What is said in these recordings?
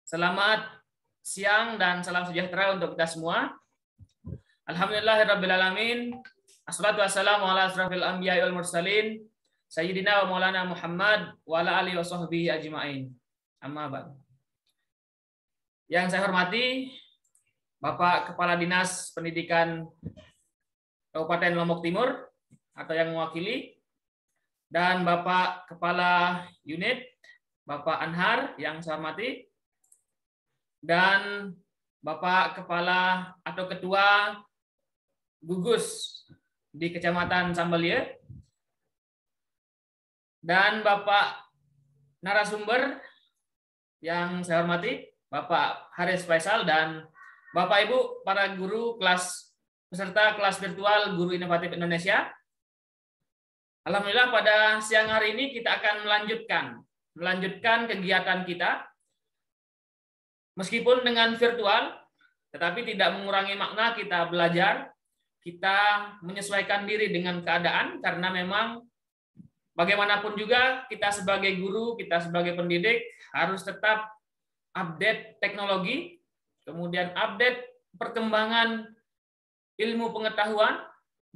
Selamat siang dan salam sejahtera untuk kita semua. Alhamdulillahirrabbilalamin. Assalatu wassalamu ala asrafil anbiya'i wal mursalin. Sayyidina wa maulana Muhammad wa ala alihi wa sahbihi ajma'in. Amma ba'd. Yang saya hormati Bapak Kepala Dinas Pendidikan Kabupaten Lombok Timur atau yang mewakili, dan Bapak Kepala Unit Bapak Anhar yang saya hormati, dan Bapak Kepala atau Ketua Gugus di Kecamatan Sambalia, dan Bapak narasumber yang saya hormati, Bapak Haris Faisal, dan Bapak Ibu para guru kelas peserta kelas virtual Guru Inovatif Indonesia. Alhamdulillah pada siang hari ini kita akan melanjutkan kegiatan kita meskipun dengan virtual, tetapi tidak mengurangi makna kita belajar, kita menyesuaikan diri dengan keadaan, karena memang bagaimanapun juga kita sebagai guru, kita sebagai pendidik harus tetap update teknologi, kemudian update perkembangan ilmu pengetahuan,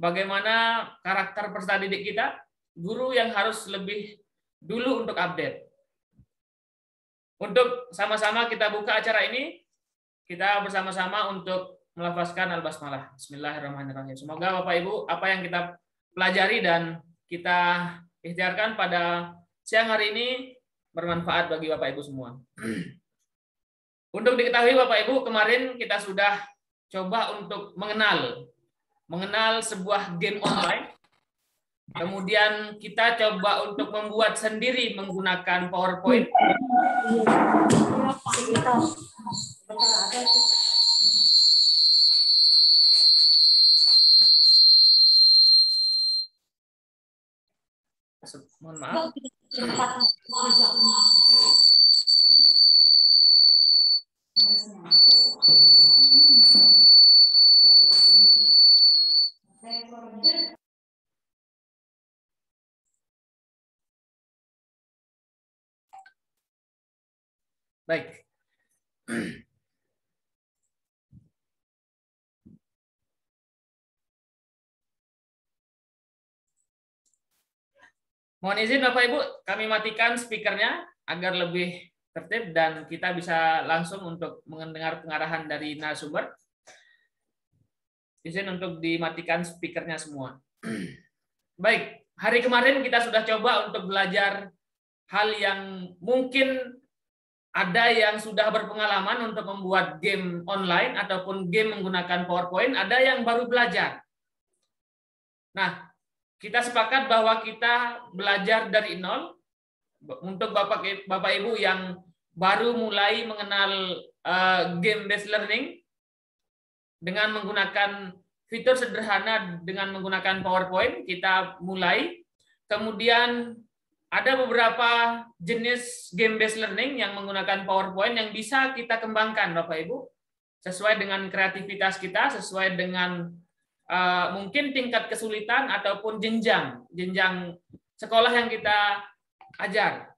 bagaimana karakter peserta didik kita, guru yang harus lebih dulu untuk update. Untuk sama-sama kita buka acara ini, kita bersama-sama untuk melafazkan al-basmalah. Bismillahirrahmanirrahim. Semoga Bapak Ibu apa yang kita pelajari dan kita ikhtiarkan pada siang hari ini bermanfaat bagi Bapak Ibu semua. Untuk diketahui Bapak Ibu, kemarin kita sudah coba untuk mengenal sebuah game online. Kemudian kita coba untuk membuat sendiri menggunakan PowerPoint. Mohon maaf. Baik. Mohon izin Bapak Ibu, kami matikan speakernya agar lebih tertib dan kita bisa langsung untuk mendengar pengarahan dari narasumber. Izin untuk dimatikan speakernya semua. Baik, hari kemarin kita sudah coba untuk belajar hal yang mungkin ada yang sudah berpengalaman untuk membuat game online ataupun game menggunakan PowerPoint, ada yang baru belajar. Nah, kita sepakat bahwa kita belajar dari nol. Untuk Bapak Ibu yang baru mulai mengenal game based learning dengan menggunakan fitur sederhana dengan menggunakan PowerPoint, kita mulai. Kemudian ada beberapa jenis game based learning yang menggunakan PowerPoint yang bisa kita kembangkan Bapak Ibu sesuai dengan kreativitas kita, sesuai dengan mungkin tingkat kesulitan ataupun jenjang sekolah yang kita ajar.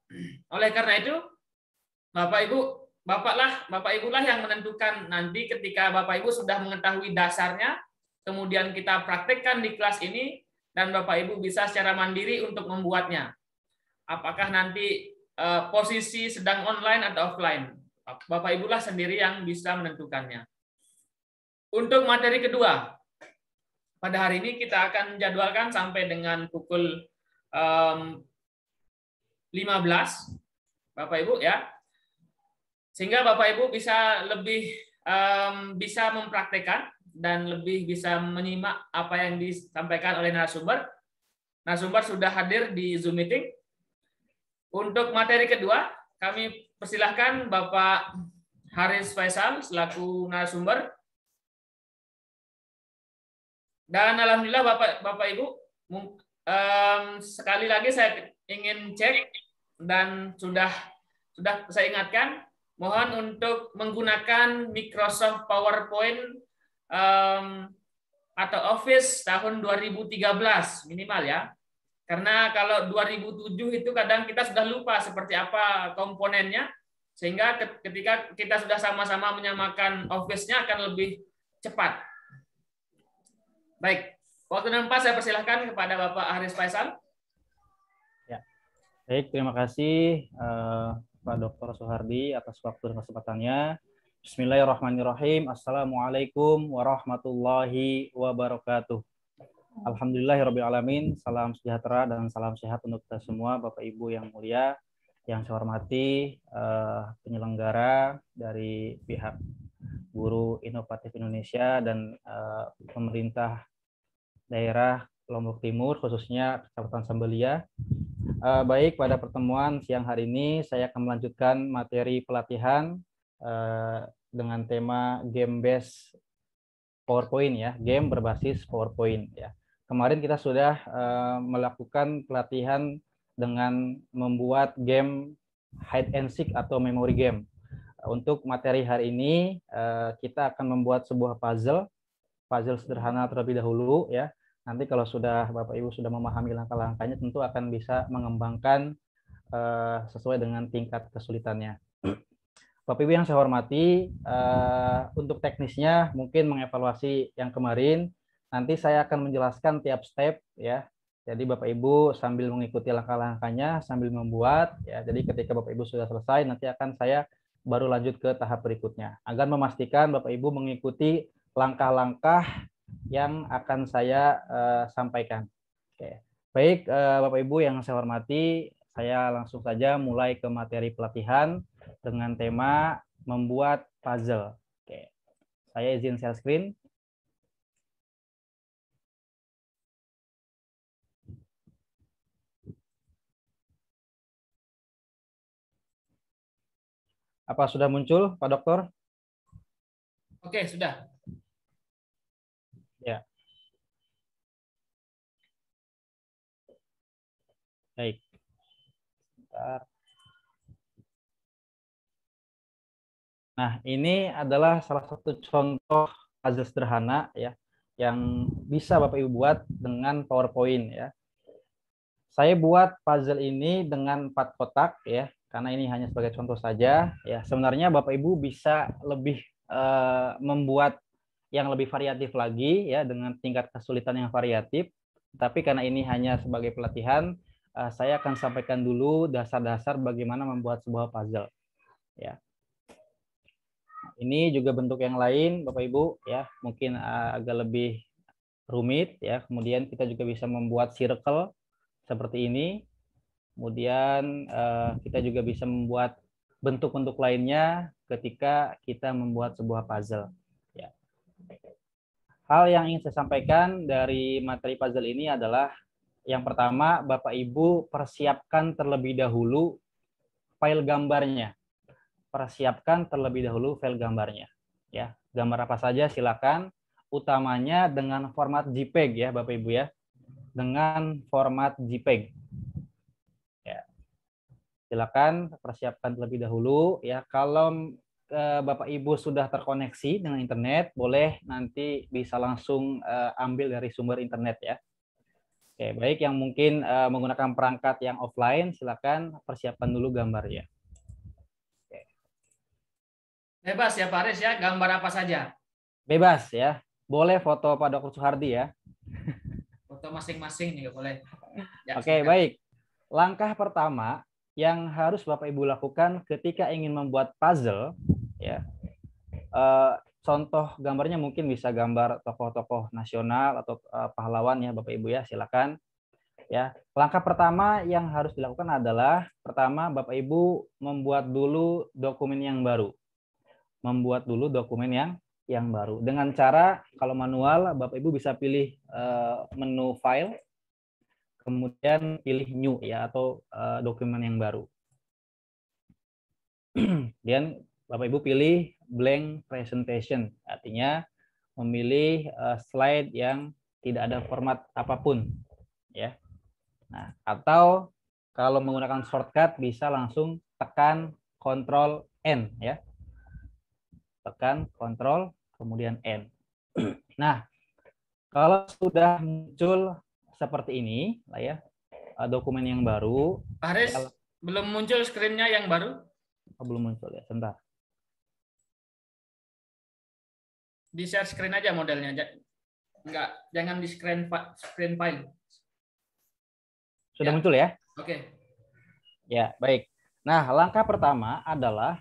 Oleh karena itu, Bapak Ibu lah yang menentukan nanti ketika Bapak Ibu sudah mengetahui dasarnya, kemudian kita praktekkan di kelas ini dan Bapak Ibu bisa secara mandiri untuk membuatnya. Apakah nanti posisi sedang online atau offline? Bapak Ibu lah sendiri yang bisa menentukannya. Untuk materi kedua, pada hari ini kita akan jadwalkan sampai dengan pukul 15, Bapak Ibu ya, sehingga Bapak Ibu bisa lebih bisa mempraktekkan dan lebih bisa menyimak apa yang disampaikan oleh narasumber. Narasumber sudah hadir di Zoom meeting. Untuk materi kedua, kami persilahkan Bapak Haris Faisal selaku narasumber. Dan alhamdulillah Bapak Ibu, sekali lagi saya ingin cek dan sudah saya ingatkan, mohon untuk menggunakan Microsoft PowerPoint atau Office tahun 2013 minimal ya. Karena kalau 2007 itu kadang kita sudah lupa seperti apa komponennya. Sehingga ketika kita sudah sama-sama menyamakan office-nya akan lebih cepat. Baik, waktu dan tempat saya persilahkan kepada Bapak Haris Faisal. Ya, baik, terima kasih Pak Dr. Soehardi atas waktu dan kesempatannya. Bismillahirrahmanirrahim. Assalamualaikum warahmatullahi wabarakatuh. Alhamdulillahirrabbilalamin. Salam sejahtera dan salam sehat untuk kita semua, Bapak Ibu yang mulia. Yang saya hormati penyelenggara dari pihak Guru Inovatif Indonesia dan pemerintah daerah Lombok Timur, khususnya Kecamatan Sambelia. Baik, pada pertemuan siang hari ini saya akan melanjutkan materi pelatihan dengan tema game based PowerPoint ya, game berbasis PowerPoint ya. Kemarin kita sudah melakukan pelatihan dengan membuat game hide and seek atau memory game. Untuk materi hari ini kita akan membuat sebuah puzzle sederhana terlebih dahulu ya. Nanti kalau sudah Bapak Ibu sudah memahami langkah-langkahnya, tentu akan bisa mengembangkan sesuai dengan tingkat kesulitannya. Bapak Ibu yang saya hormati, untuk teknisnya mungkin mengevaluasi yang kemarin. Nanti saya akan menjelaskan tiap step ya. Jadi Bapak Ibu sambil mengikuti langkah-langkahnya sambil membuat ya. Jadi ketika Bapak Ibu sudah selesai, nanti akan saya baru lanjut ke tahap berikutnya agar memastikan Bapak Ibu mengikuti langkah-langkah yang akan saya sampaikan. Oke. Baik, Bapak Ibu yang saya hormati, saya langsung saja mulai ke materi pelatihan dengan tema membuat puzzle. Oke. Saya izin share screen. Apa sudah muncul, Pak Dokter? Oke, sudah. Ya. Baik. Bentar. Nah, ini adalah salah satu contoh puzzle sederhana ya yang bisa Bapak Ibu buat dengan PowerPoint ya. Saya buat puzzle ini dengan 4 kotak ya, karena ini hanya sebagai contoh saja ya. Sebenarnya Bapak Ibu bisa lebih membuat yang lebih variatif lagi ya dengan tingkat kesulitan yang variatif. Tapi karena ini hanya sebagai pelatihan, saya akan sampaikan dulu dasar-dasar bagaimana membuat sebuah puzzle ya. Ini juga bentuk yang lain Bapak Ibu ya, mungkin agak lebih rumit ya. Kemudian kita juga bisa membuat circle seperti ini. Kemudian kita juga bisa membuat bentuk-bentuk lainnya ketika kita membuat sebuah puzzle. Ya. Hal yang ingin saya sampaikan dari materi puzzle ini adalah yang pertama, Bapak Ibu persiapkan terlebih dahulu file gambarnya. Persiapkan terlebih dahulu file gambarnya. Ya, gambar apa saja silakan. Utamanya dengan format JPEG ya, Bapak Ibu ya. Dengan format JPEG. Silakan persiapkan terlebih dahulu ya. Kalau Bapak Ibu sudah terkoneksi dengan internet, boleh nanti bisa langsung ambil dari sumber internet ya. Oke, baik yang mungkin menggunakan perangkat yang offline, silakan persiapkan dulu gambarnya. Oke. Bebas ya Pak Haris ya, gambar apa saja? Bebas ya. Boleh foto Pak Dr. Soehardi ya. Foto masing-masing juga boleh. Ya, Oke, silakan. baik. Langkah pertama yang harus Bapak Ibu lakukan ketika ingin membuat puzzle ya. Contoh gambarnya mungkin bisa gambar tokoh-tokoh nasional atau pahlawan ya Bapak Ibu ya, silakan. Ya, langkah pertama yang harus dilakukan adalah pertama Bapak Ibu membuat dulu dokumen yang baru. Membuat dulu dokumen yang baru. Dengan cara kalau manual Bapak Ibu bisa pilih menu file, kemudian pilih new ya atau dokumen yang baru. Kemudian Bapak Ibu pilih blank presentation, artinya memilih slide yang tidak ada format apapun ya. Nah, atau kalau menggunakan shortcut bisa langsung tekan Ctrl N ya. Tekan Ctrl kemudian N. Nah, kalau sudah muncul seperti ini lah ya, dokumen yang baru. Pak Haris, Ya, belum muncul screen-nya yang baru? Oh, belum muncul ya, sebentar. Di share screen aja modelnya. Enggak, jangan di screen file. Sudah Ya. muncul ya? Oke. Ya, baik. Nah, langkah pertama adalah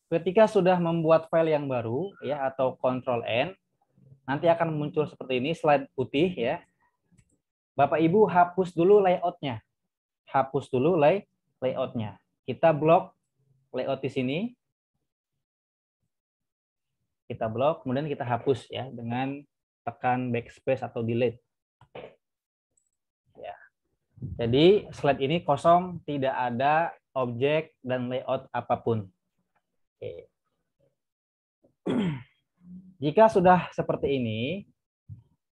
ketika sudah membuat file yang baru ya atau Ctrl N, nanti akan muncul seperti ini slide putih ya. Bapak Ibu hapus dulu layoutnya. Hapus dulu layoutnya. Kita blok layout di sini. Kita blok, kemudian kita hapus ya dengan tekan backspace atau delete. Ya. Jadi slide ini kosong, tidak ada objek dan layout apapun. Oke. Jika sudah seperti ini,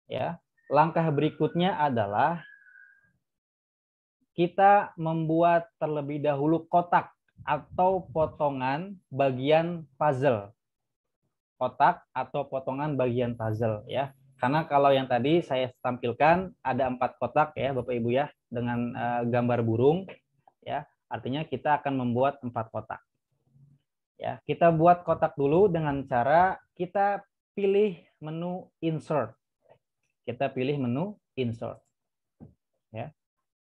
ya, langkah berikutnya adalah kita membuat terlebih dahulu kotak atau potongan bagian puzzle. Kotak atau potongan bagian puzzle ya. Karena kalau yang tadi saya tampilkan ada 4 kotak ya Bapak Ibu ya dengan gambar burung ya. Artinya kita akan membuat 4 kotak. Ya, kita buat kotak dulu dengan cara kita pilih menu insert. Kita pilih menu insert. Ya.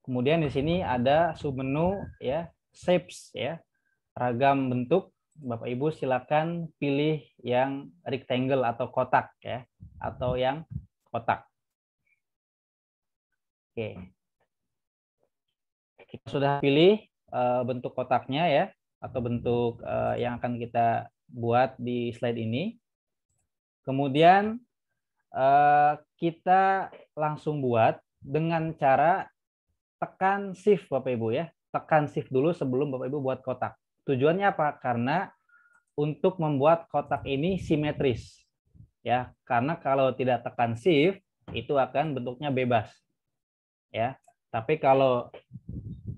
Kemudian di sini ada submenu ya, shapes ya. Ragam bentuk. Bapak Ibu silakan pilih yang rectangle atau kotak ya, atau yang kotak. Oke. Kita sudah pilih bentuk kotaknya ya, atau bentuk yang akan kita buat di slide ini. Kemudian kita langsung buat dengan cara tekan shift Bapak Ibu ya. Tekan shift dulu sebelum Bapak Ibu buat kotak. Tujuannya apa? Karena untuk membuat kotak ini simetris. Ya, karena kalau tidak tekan shift itu akan bentuknya bebas. Ya. Tapi kalau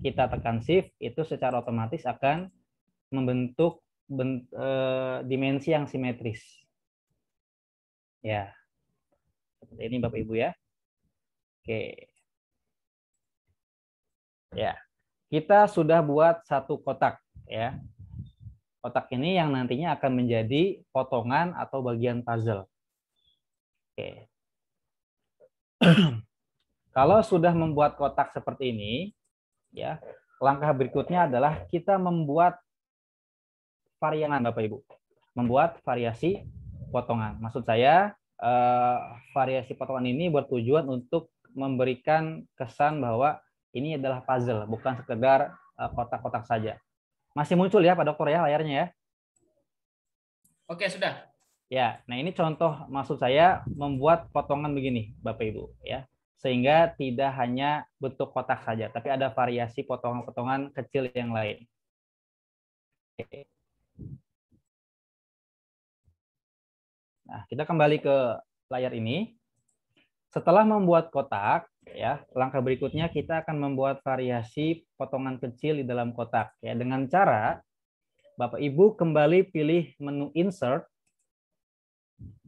kita tekan shift itu secara otomatis akan membentuk dimensi yang simetris. Ya. Seperti ini Bapak Ibu ya. Oke. Ya. Kita sudah buat satu kotak ya. Kotak ini yang nantinya akan menjadi potongan atau bagian puzzle. Oke. Kalau sudah membuat kotak seperti ini, ya, langkah berikutnya adalah kita membuat varian Bapak Ibu. Membuat variasi potongan. Maksud saya, variasi potongan ini bertujuan untuk memberikan kesan bahwa ini adalah puzzle, bukan sekedar kotak-kotak saja. Masih muncul ya Pak Dokter ya layarnya ya? Oke, sudah. Ya, nah ini contoh maksud saya membuat potongan begini, Bapak Ibu, ya. Sehingga tidak hanya bentuk kotak saja, tapi ada variasi potongan-potongan kecil yang lain. Oke. Nah, kita kembali ke layar ini. Setelah membuat kotak, ya, langkah berikutnya kita akan membuat variasi potongan kecil di dalam kotak, ya, dengan cara Bapak Ibu kembali pilih menu insert,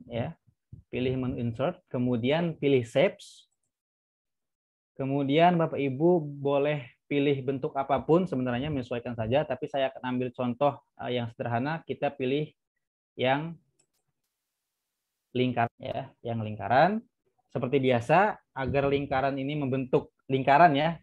ya, pilih menu insert, kemudian pilih shapes. Kemudian Bapak Ibu boleh pilih bentuk apapun sebenarnya menyesuaikan saja, tapi saya akan ambil contoh yang sederhana, kita pilih yang lingkaran ya, yang lingkaran. Seperti biasa, agar lingkaran ini membentuk lingkaran ya.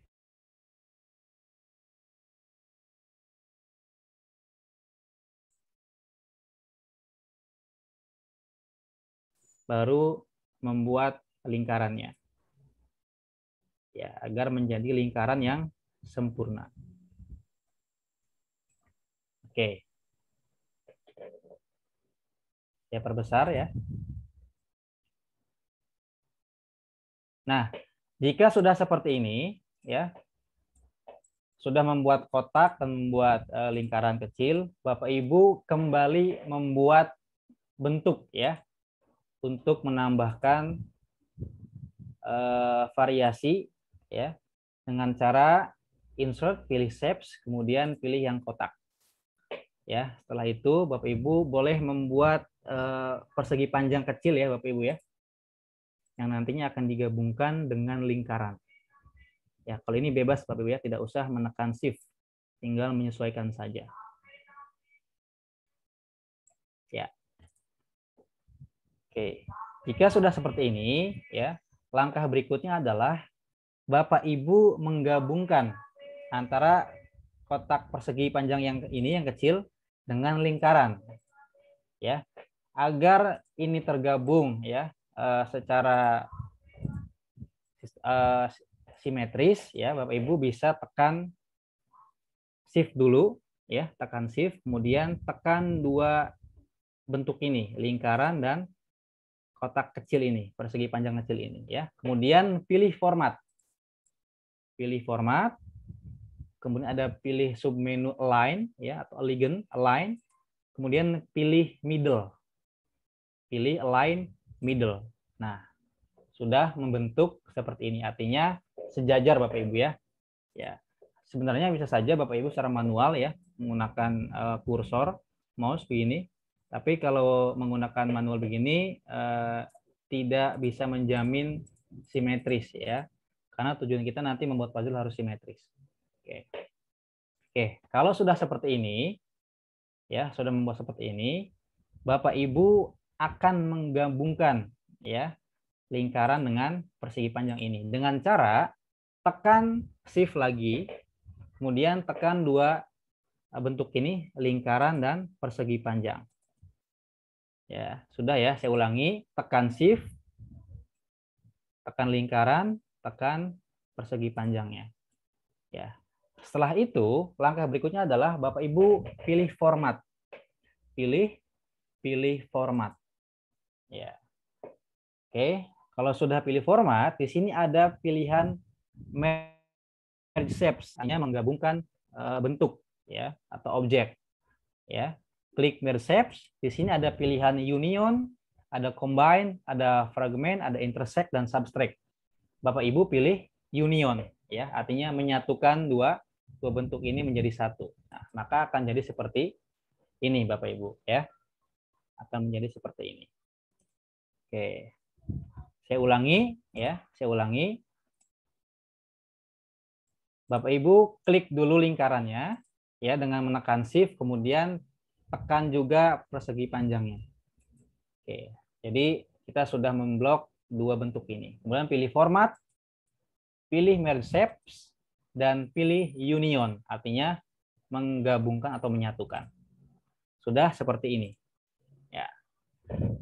Baru membuat lingkarannya. Ya, agar menjadi lingkaran yang sempurna. Oke. Saya perbesar ya. Nah, jika sudah seperti ini, ya, sudah membuat kotak dan membuat lingkaran kecil, Bapak Ibu kembali membuat bentuk ya, untuk menambahkan variasi ya, dengan cara insert, pilih shapes, kemudian pilih yang kotak. Ya, setelah itu Bapak Ibu boleh membuat persegi panjang kecil ya Bapak Ibu ya, yang nantinya akan digabungkan dengan lingkaran. Ya, kalau ini bebas Bapak Ibu ya, tidak usah menekan shift, tinggal menyesuaikan saja. Ya. Oke. Jika sudah seperti ini, ya, langkah berikutnya adalah Bapak Ibu menggabungkan antara kotak persegi panjang yang ini yang kecil dengan lingkaran, ya, agar ini tergabung, ya, secara simetris, ya, Bapak Ibu bisa tekan shift dulu, ya, tekan shift, kemudian tekan dua bentuk ini, lingkaran dan kotak kecil ini, persegi panjang kecil ini, ya. Kemudian pilih format. Pilih format. Kemudian ada pilih submenu align, ya, atau align. Kemudian pilih middle. Pilih align middle. Nah, sudah membentuk seperti ini. Artinya sejajar Bapak Ibu, ya. Ya. Sebenarnya bisa saja Bapak Ibu secara manual, ya, menggunakan kursor mouse begini. Tapi kalau menggunakan manual begini tidak bisa menjamin simetris, ya. Karena tujuan kita nanti membuat puzzle harus simetris. Oke. Oke, kalau sudah seperti ini, ya, sudah membuat seperti ini, Bapak Ibu akan menggabungkan, ya, lingkaran dengan persegi panjang ini dengan cara tekan shift lagi, kemudian tekan dua bentuk ini, lingkaran dan persegi panjang. Ya, sudah, ya, saya ulangi, tekan shift, tekan lingkaran, tekan persegi panjangnya. Ya. Setelah itu, langkah berikutnya adalah Bapak Ibu pilih format. Pilih format. Ya. Oke, kalau sudah pilih format, di sini ada pilihan merge shapes, hanya menggabungkan bentuk, ya, atau objek, ya. Klik merge shapes, di sini ada pilihan union, ada combine, ada fragment, ada intersect dan subtract. Bapak Ibu pilih union, ya, artinya menyatukan dua bentuk ini menjadi satu. Nah, maka akan jadi seperti ini Bapak Ibu, ya. Akan menjadi seperti ini. Oke. Saya ulangi, ya, saya ulangi. Bapak Ibu klik dulu lingkarannya, ya, dengan menekan shift, kemudian tekan juga persegi panjangnya. Oke, jadi kita sudah memblok dua bentuk ini. Kemudian pilih format, pilih merge shapes, dan pilih union, artinya menggabungkan atau menyatukan. Sudah seperti ini. Ya.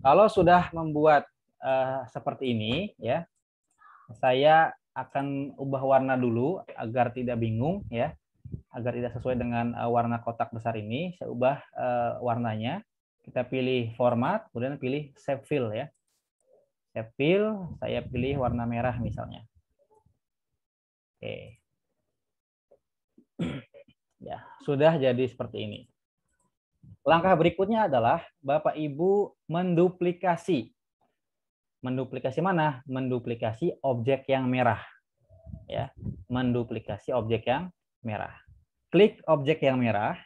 Kalau sudah membuat seperti ini, ya, saya akan ubah warna dulu agar tidak bingung, ya, agar tidak sesuai dengan warna kotak besar ini. Saya ubah warnanya. Kita pilih format, kemudian pilih shape fill, ya. Shape fill, saya pilih warna merah misalnya. Oke. Ya, sudah jadi seperti ini. Langkah berikutnya adalah Bapak Ibu menduplikasi. Menduplikasi mana? Menduplikasi objek yang merah. Ya, menduplikasi objek yang merah. Klik objek yang merah,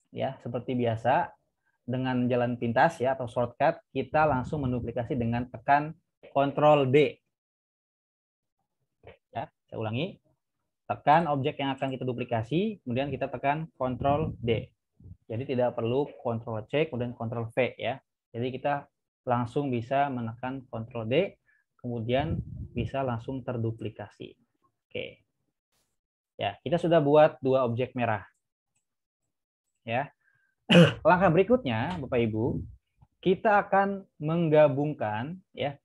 ya, seperti biasa dengan jalan pintas, ya, atau shortcut, kita langsung menduplikasi dengan tekan Ctrl D. Ya, saya ulangi. Tekan objek yang akan kita duplikasi, kemudian kita tekan Ctrl D. Jadi tidak perlu Ctrl C kemudian Ctrl V, ya. Jadi kita langsung bisa menekan Ctrl D, kemudian bisa langsung terduplikasi. Oke. Ya, kita sudah buat dua objek merah. Ya. Langkah berikutnya, Bapak Ibu, kita akan menggabungkan, ya,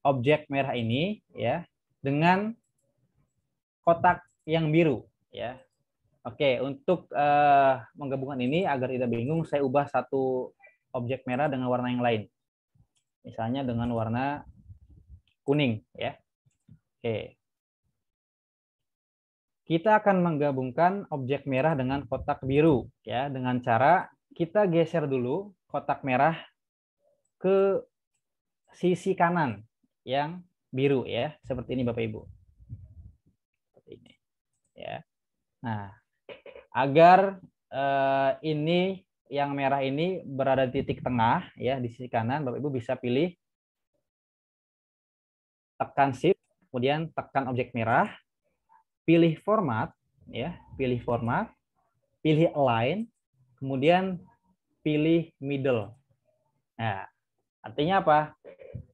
objek merah ini, ya, dengan kotak yang biru, ya. Oke, untuk menggabungkan ini agar tidak bingung, saya ubah satu objek merah dengan warna yang lain. Misalnya dengan warna kuning, ya. Oke. Kita akan menggabungkan objek merah dengan kotak biru, ya, dengan cara kita geser dulu kotak merah ke sisi kanan yang biru, ya, seperti ini Bapak Ibu. Seperti ini, ya. Nah, agar ini yang merah ini berada di titik tengah, ya, di sisi kanan, Bapak Ibu bisa pilih tekan shift, kemudian tekan objek merah, pilih format, ya, pilih format, pilih align, kemudian pilih middle. Nah, artinya apa?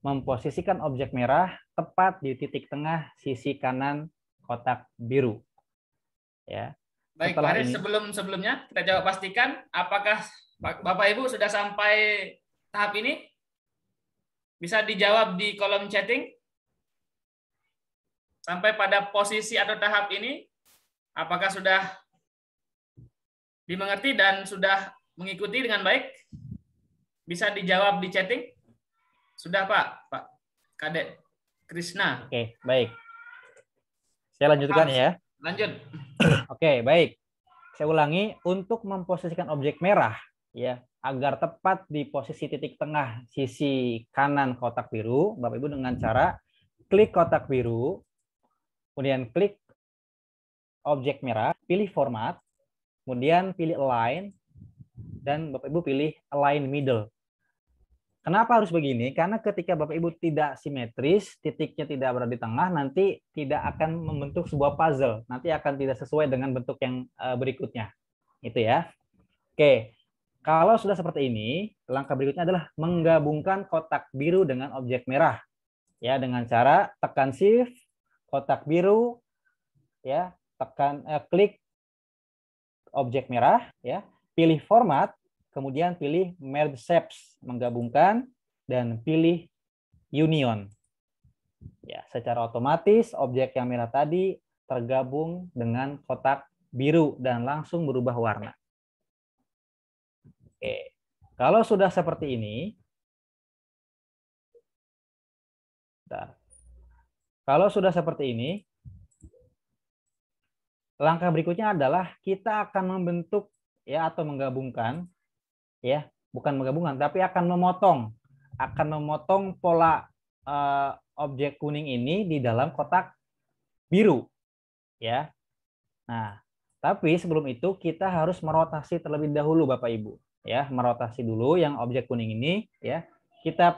Memposisikan objek merah tepat di titik tengah sisi kanan kotak biru. Ya. Baik, Pak Setelah Haris, ini, sebelumnya kita coba pastikan apakah Bapak Ibu sudah sampai tahap ini? Bisa dijawab di kolom chatting. Sampai pada posisi atau tahap ini, apakah sudah dimengerti dan sudah mengikuti dengan baik? Bisa dijawab di chatting? Sudah, Pak Kadek Krisna. oke, baik. Saya lanjutkan ya. Lanjut. Oke, baik. Saya ulangi, untuk memposisikan objek merah ya agar tepat di posisi titik tengah sisi kanan kotak biru, Bapak Ibu dengan cara klik kotak biru, kemudian klik objek merah, pilih format, kemudian pilih align, dan Bapak Ibu pilih align middle. Kenapa harus begini? Karena ketika Bapak Ibu tidak simetris, titiknya tidak berada di tengah, nanti tidak akan membentuk sebuah puzzle. Nanti akan tidak sesuai dengan bentuk yang berikutnya. Itu ya. Oke. Kalau sudah seperti ini, langkah berikutnya adalah menggabungkan kotak biru dengan objek merah. Ya, dengan cara tekan shift kotak biru ya, klik objek merah ya, pilih format, kemudian pilih merge shapes, menggabungkan, dan pilih union. Ya, secara otomatis objek yang merah tadi tergabung dengan kotak biru dan langsung berubah warna. Oke. Kalau sudah seperti ini, kalau sudah seperti ini, langkah berikutnya adalah kita akan membentuk ya atau menggabungkan ya, bukan menggabungkan tapi akan memotong pola objek kuning ini di dalam kotak biru ya. Nah, tapi sebelum itu kita harus merotasi terlebih dahulu Bapak Ibu ya, merotasi dulu yang objek kuning ini ya. Kita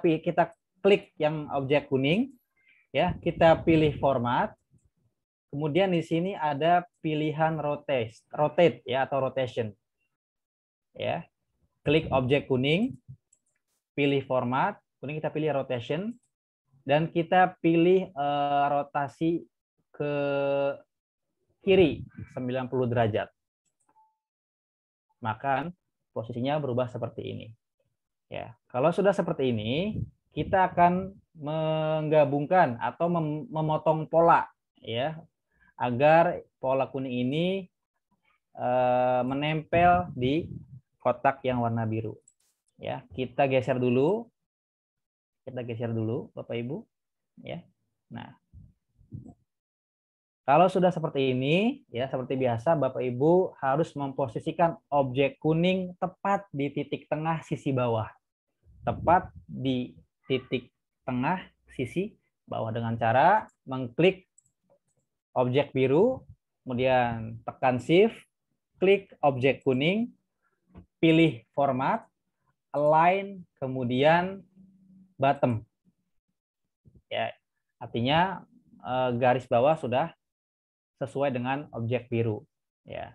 klik yang objek kuning ya, kita pilih format. Kemudian di sini ada pilihan rotate ya atau rotation. Ya. Klik objek kuning, pilih format, kemudian kita pilih rotation dan kita pilih rotasi ke kiri 90 derajat. Maka posisinya berubah seperti ini. Ya, kalau sudah seperti ini, kita akan menggabungkan atau memotong pola ya agar pola kuning ini menempel di kotak yang warna biru. Ya, kita geser dulu. Bapak Ibu. Ya. Nah, kalau sudah seperti ini, ya seperti biasa, Bapak Ibu harus memposisikan objek kuning tepat di titik tengah sisi bawah. Tepat di titik tengah sisi bawah dengan cara mengklik objek biru, kemudian tekan shift, klik objek kuning, pilih format, align, kemudian bottom. Ya, artinya garis bawah sudah sesuai dengan objek biru. Ya.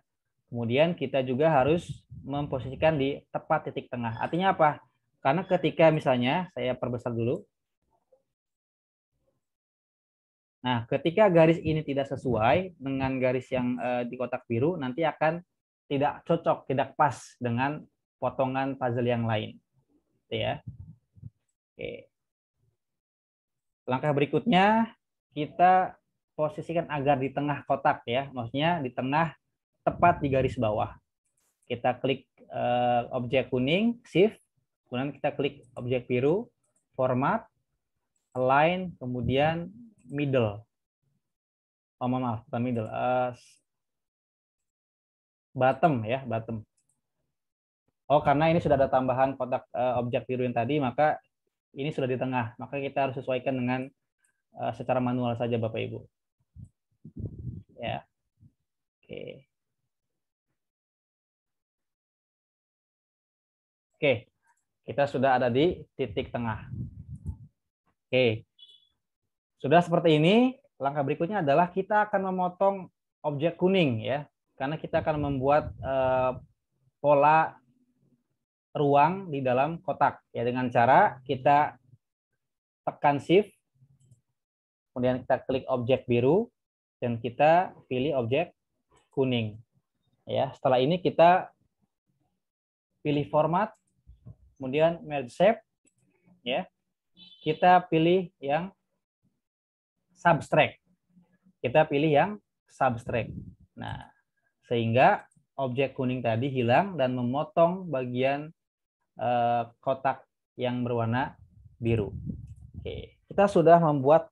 Kemudian kita juga harus memposisikan di tepat titik tengah. Artinya apa? Karena ketika misalnya saya perbesar dulu. Nah, ketika garis ini tidak sesuai dengan garis yang di kotak biru, nanti akan tidak cocok, tidak pas dengan potongan puzzle yang lain. Ya. Oke. Langkah berikutnya kita posisikan agar di tengah kotak ya, maksudnya di tengah tepat di garis bawah. Kita klik objek kuning, shift, kemudian kita klik objek biru, format, align, kemudian middle. Oh maaf, bukan middle, bottom ya, bottom. Oh karena ini sudah ada tambahan kotak objek biru yang tadi, maka ini sudah di tengah, maka kita harus sesuaikan dengan secara manual saja Bapak Ibu. Ya. Oke. Oke. Kita sudah ada di titik tengah. Oke. Sudah seperti ini, langkah berikutnya adalah kita akan memotong objek kuning ya. Karena kita akan membuat pola ruang di dalam kotak ya dengan cara kita tekan shift, kemudian kita klik objek biru dan kita pilih objek kuning. Ya, setelah ini kita pilih format, kemudian merge shape, ya. Kita pilih yang subtract. Kita pilih yang subtract. Nah, sehingga objek kuning tadi hilang dan memotong bagian kotak yang berwarna biru. Oke, kita sudah membuat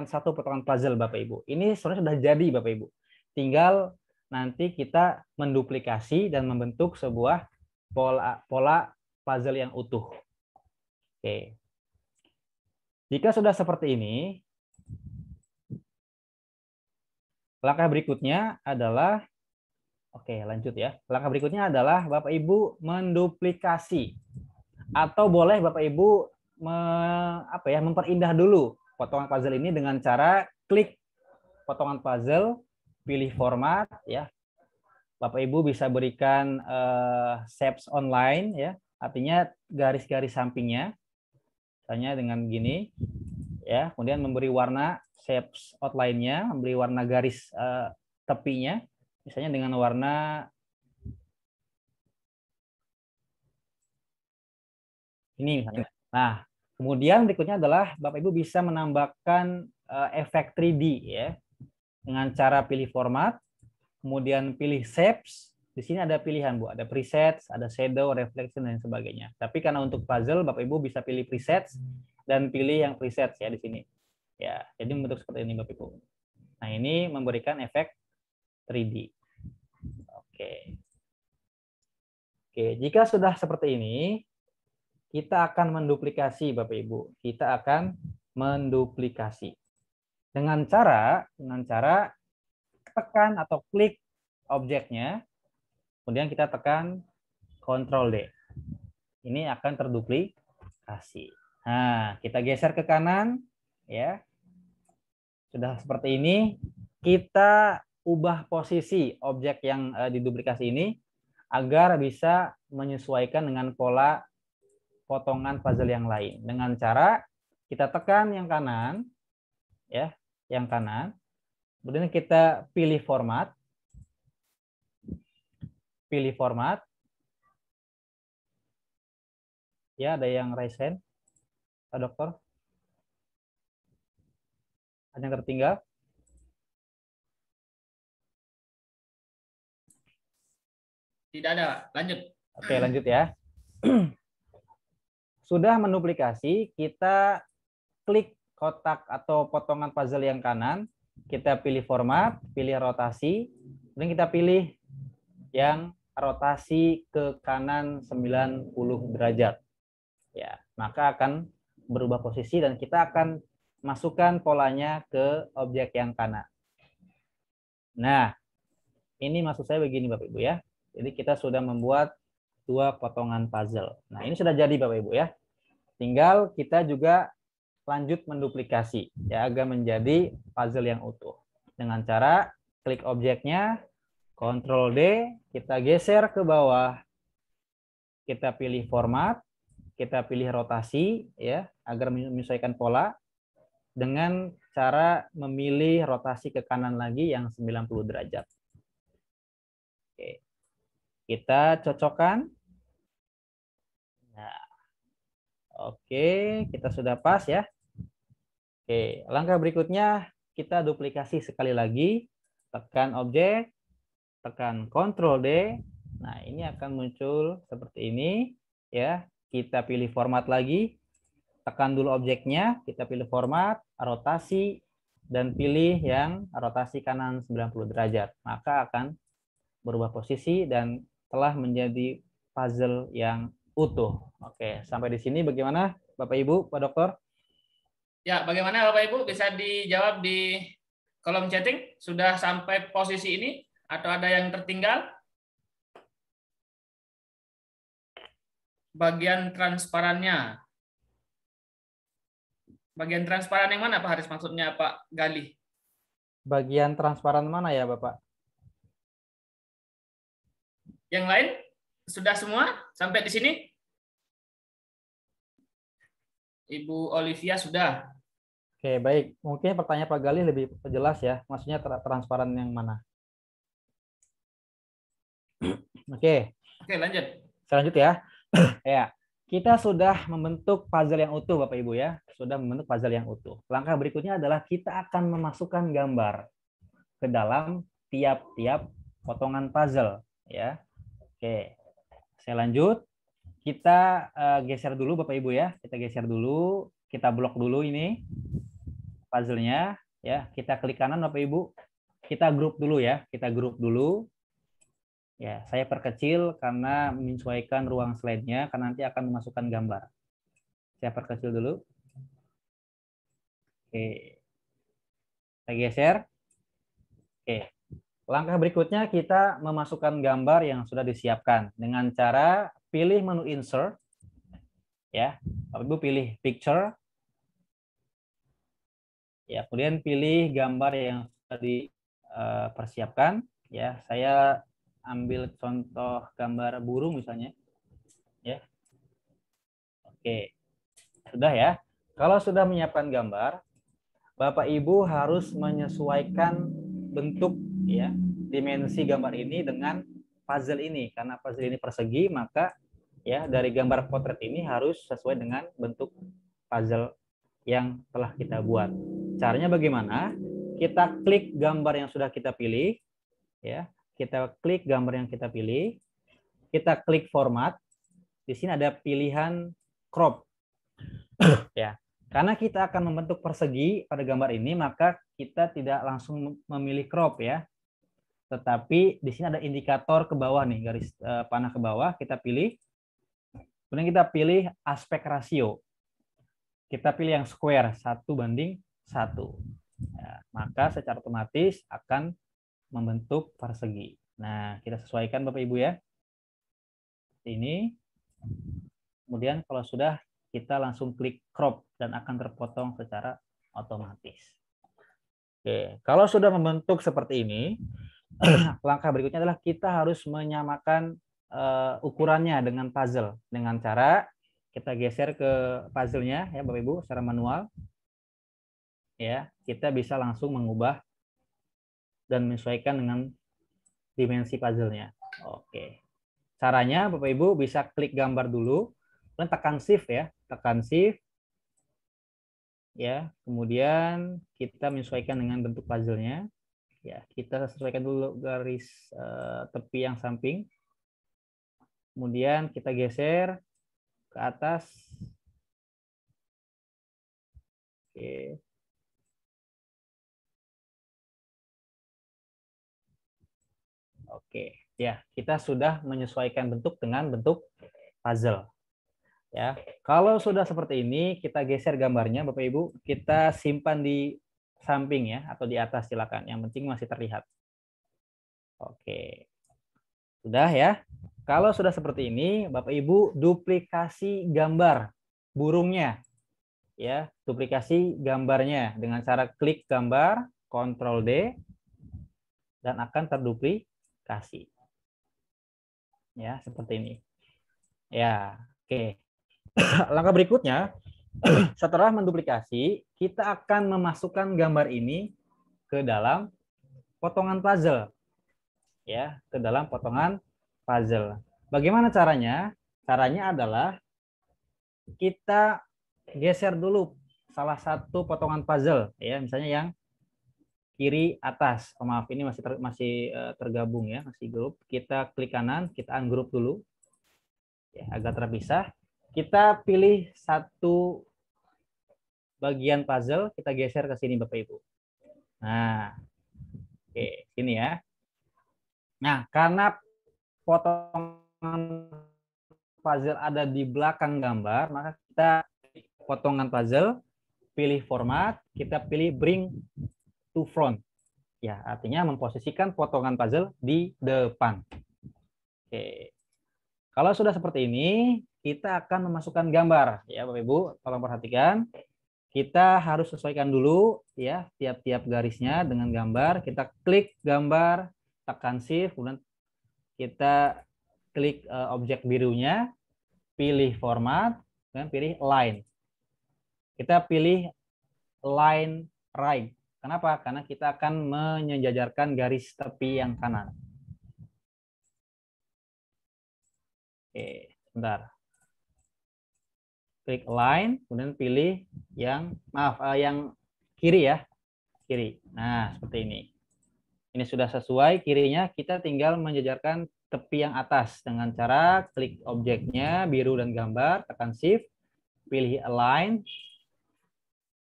satu potongan puzzle Bapak Ibu. Ini sebenarnya sudah jadi Bapak Ibu. Tinggal nanti kita menduplikasi dan membentuk sebuah pola puzzle yang utuh. Oke. Jika sudah seperti ini, langkah berikutnya adalah lanjut ya. Langkah berikutnya adalah Bapak Ibu menduplikasi. Atau boleh Bapak Ibu memperindah dulu potongan puzzle ini dengan cara klik potongan puzzle, pilih format ya. Bapak Ibu bisa berikan shapes online ya, artinya garis-garis sampingnya. Misalnya dengan gini ya, kemudian memberi warna shapes outline-nya, memberi warna garis tepinya, misalnya dengan warna ini misalnya. Nah, kemudian berikutnya adalah Bapak Ibu bisa menambahkan efek 3D ya. Dengan cara pilih format, kemudian pilih shapes. Di sini ada pilihan, Bu. Ada presets, ada shadow, reflection dan sebagainya. Tapi karena untuk puzzle Bapak Ibu bisa pilih presets dan pilih yang presets ya di sini. Ya, jadi membentuk seperti ini Bapak Ibu. Nah, ini memberikan efek 3D. Oke. Oke, jika sudah seperti ini, kita akan menduplikasi Bapak Ibu. Kita akan menduplikasi. Dengan cara tekan atau klik objeknya, kemudian kita tekan Ctrl D. Ini akan terduplikasi. Nah, kita geser ke kanan ya. Sudah seperti ini, kita ubah posisi objek yang diduplikasi ini agar bisa menyesuaikan dengan pola potongan puzzle yang lain dengan cara kita tekan yang kanan ya, yang kanan. Kemudian kita pilih format. Pilih format. Ya, ada yang raise hand. Pak Dokter. Ada yang tertinggal? Tidak ada. Lanjut. Oke, lanjut ya. Sudah menduplikasi, kita klik kotak atau potongan puzzle yang kanan, kita pilih format, pilih rotasi, kemudian kita pilih yang rotasi ke kanan 90 derajat. Ya, maka akan berubah posisi dan kita akan masukkan polanya ke objek yang kanan. Nah, ini maksud saya begini Bapak Ibu ya. Jadi kita sudah membuat dua potongan puzzle. Nah, ini sudah jadi Bapak Ibu ya. Tinggal kita juga lanjut menduplikasi ya agar menjadi puzzle yang utuh. Dengan cara klik objeknya, Ctrl D, kita geser ke bawah. Kita pilih format, kita pilih rotasi ya agar menyesuaikan pola dengan cara memilih rotasi ke kanan lagi yang 90 derajat. Oke. Kita cocokkan. Nah. Oke, kita sudah pas ya. Oke, langkah berikutnya kita duplikasi sekali lagi. Tekan objek, tekan Ctrl D. Nah, ini akan muncul seperti ini ya. Kita pilih format lagi. Tekan dulu objeknya, kita pilih format, rotasi dan pilih yang rotasi kanan 90 derajat. Maka akan berubah posisi dan telah menjadi puzzle yang utuh. Oke, sampai di sini bagaimana Bapak Ibu, Pak Dokter? Ya, bagaimana Bapak Ibu? Bisa dijawab di kolom chatting. Sudah sampai posisi ini atau ada yang tertinggal? Bagian transparannya. Bagian transparan yang mana Pak Haris? Maksudnya Pak Galih? Bagian transparan mana ya Bapak? Yang lain? Sudah semua sampai di sini? Ibu Olivia sudah. Oke, baik. Mungkin pertanyaan Pak Galih lebih jelas ya. Maksudnya transparan yang mana? Oke, Oke, lanjut. saya lanjut ya. Ya, kita sudah membentuk puzzle yang utuh, Bapak Ibu ya. Sudah membentuk puzzle yang utuh. Langkah berikutnya adalah kita akan memasukkan gambar ke dalam tiap-tiap potongan puzzle ya. Oke, saya lanjut. Kita geser dulu Bapak Ibu ya. Kita geser dulu, kita blok dulu ini puzzle-nya ya. Kita klik kanan Bapak Ibu. Kita grup dulu ya. Kita grup dulu. Ya, saya perkecil karena menyesuaikan ruang slide-nya karena nanti akan memasukkan gambar. Saya perkecil dulu. Oke. Saya geser. Oke. Langkah berikutnya kita memasukkan gambar yang sudah disiapkan dengan cara pilih menu insert ya. Bapak Ibu pilih picture. Ya, kemudian pilih gambar yang sudah dipersiapkan ya. Saya ambil contoh gambar burung misalnya. Ya. Oke. Sudah ya. Kalau sudah menyiapkan gambar, Bapak Ibu harus menyesuaikan bentuk ya, dimensi gambar ini dengan puzzle ini. Karena puzzle ini persegi, maka ya dari gambar potret ini harus sesuai dengan bentuk puzzle yang telah kita buat. Caranya bagaimana? Kita klik gambar yang sudah kita pilih ya. Kita klik gambar yang kita pilih. Kita klik format. Di sini ada pilihan crop ya. Karena kita akan membentuk persegi pada gambar ini, maka kita tidak langsung memilih crop ya. Tetapi di sini ada indikator ke bawah nih, garis panah ke bawah, kita pilih. Kemudian kita pilih aspek rasio. Kita pilih yang square, 1:1. Ya, maka secara otomatis akan membentuk persegi. Nah, kita sesuaikan Bapak Ibu ya. Ini. Kemudian kalau sudah, kita langsung klik crop dan akan terpotong secara otomatis. Oke, kalau sudah membentuk seperti ini, langkah berikutnya adalah kita harus menyamakan ukurannya dengan puzzle dengan cara kita geser ke puzzle-nya ya Bapak Ibu secara manual. Ya, kita bisa langsung mengubah dan menyesuaikan dengan dimensi puzzle-nya. Oke. Caranya Bapak Ibu bisa klik gambar dulu, dan tekan shift ya, tekan shift. Ya, kemudian kita menyesuaikan dengan bentuk puzzle-nya. Ya, kita sesuaikan dulu garis tepi yang samping. Kemudian kita geser ke atas. Oke. Oke, ya, kita sudah menyesuaikan bentuk dengan bentuk puzzle. Ya, kalau sudah seperti ini, kita geser gambarnya, Bapak Ibu, kita simpan di samping ya, atau di atas silakan. Yang penting masih terlihat. Oke, sudah ya. Kalau sudah seperti ini, Bapak Ibu duplikasi gambar burungnya, ya, duplikasi gambarnya dengan cara klik gambar, Ctrl D, dan akan terduplikasi. Ya, seperti ini. Ya, oke. Langkah berikutnya, setelah menduplikasi, kita akan memasukkan gambar ini ke dalam potongan puzzle. Ya, ke dalam potongan puzzle. Bagaimana caranya? Caranya adalah kita geser dulu salah satu potongan puzzle, ya, misalnya yang kiri atas. Oh, maaf, ini masih tergabung ya, masih grup. Kita klik kanan, kita ungroup dulu. Ya, agar terpisah. Kita pilih satu bagian puzzle, kita geser ke sini Bapak Ibu. Nah, oke, sini ya. Nah, karena potongan puzzle ada di belakang gambar, maka kita potongan puzzle, pilih format, kita pilih bring to front. Ya, artinya memposisikan potongan puzzle di depan. Oke. Kalau sudah seperti ini, kita akan memasukkan gambar. Ya, Bapak Ibu, tolong perhatikan. Kita harus sesuaikan dulu ya tiap-tiap garisnya dengan gambar. Kita klik gambar, tekan shift, kemudian kita klik objek birunya, pilih format, dan pilih line. Kita pilih line right. Kenapa? Karena kita akan menyejajarkan garis tepi yang kanan. Oke, sebentar. Klik line, kemudian pilih yang yang kiri ya, kiri. Nah, seperti ini. Ini sudah sesuai kirinya, kita tinggal menjejarkan tepi yang atas dengan cara klik objeknya biru dan gambar, tekan shift, pilih align,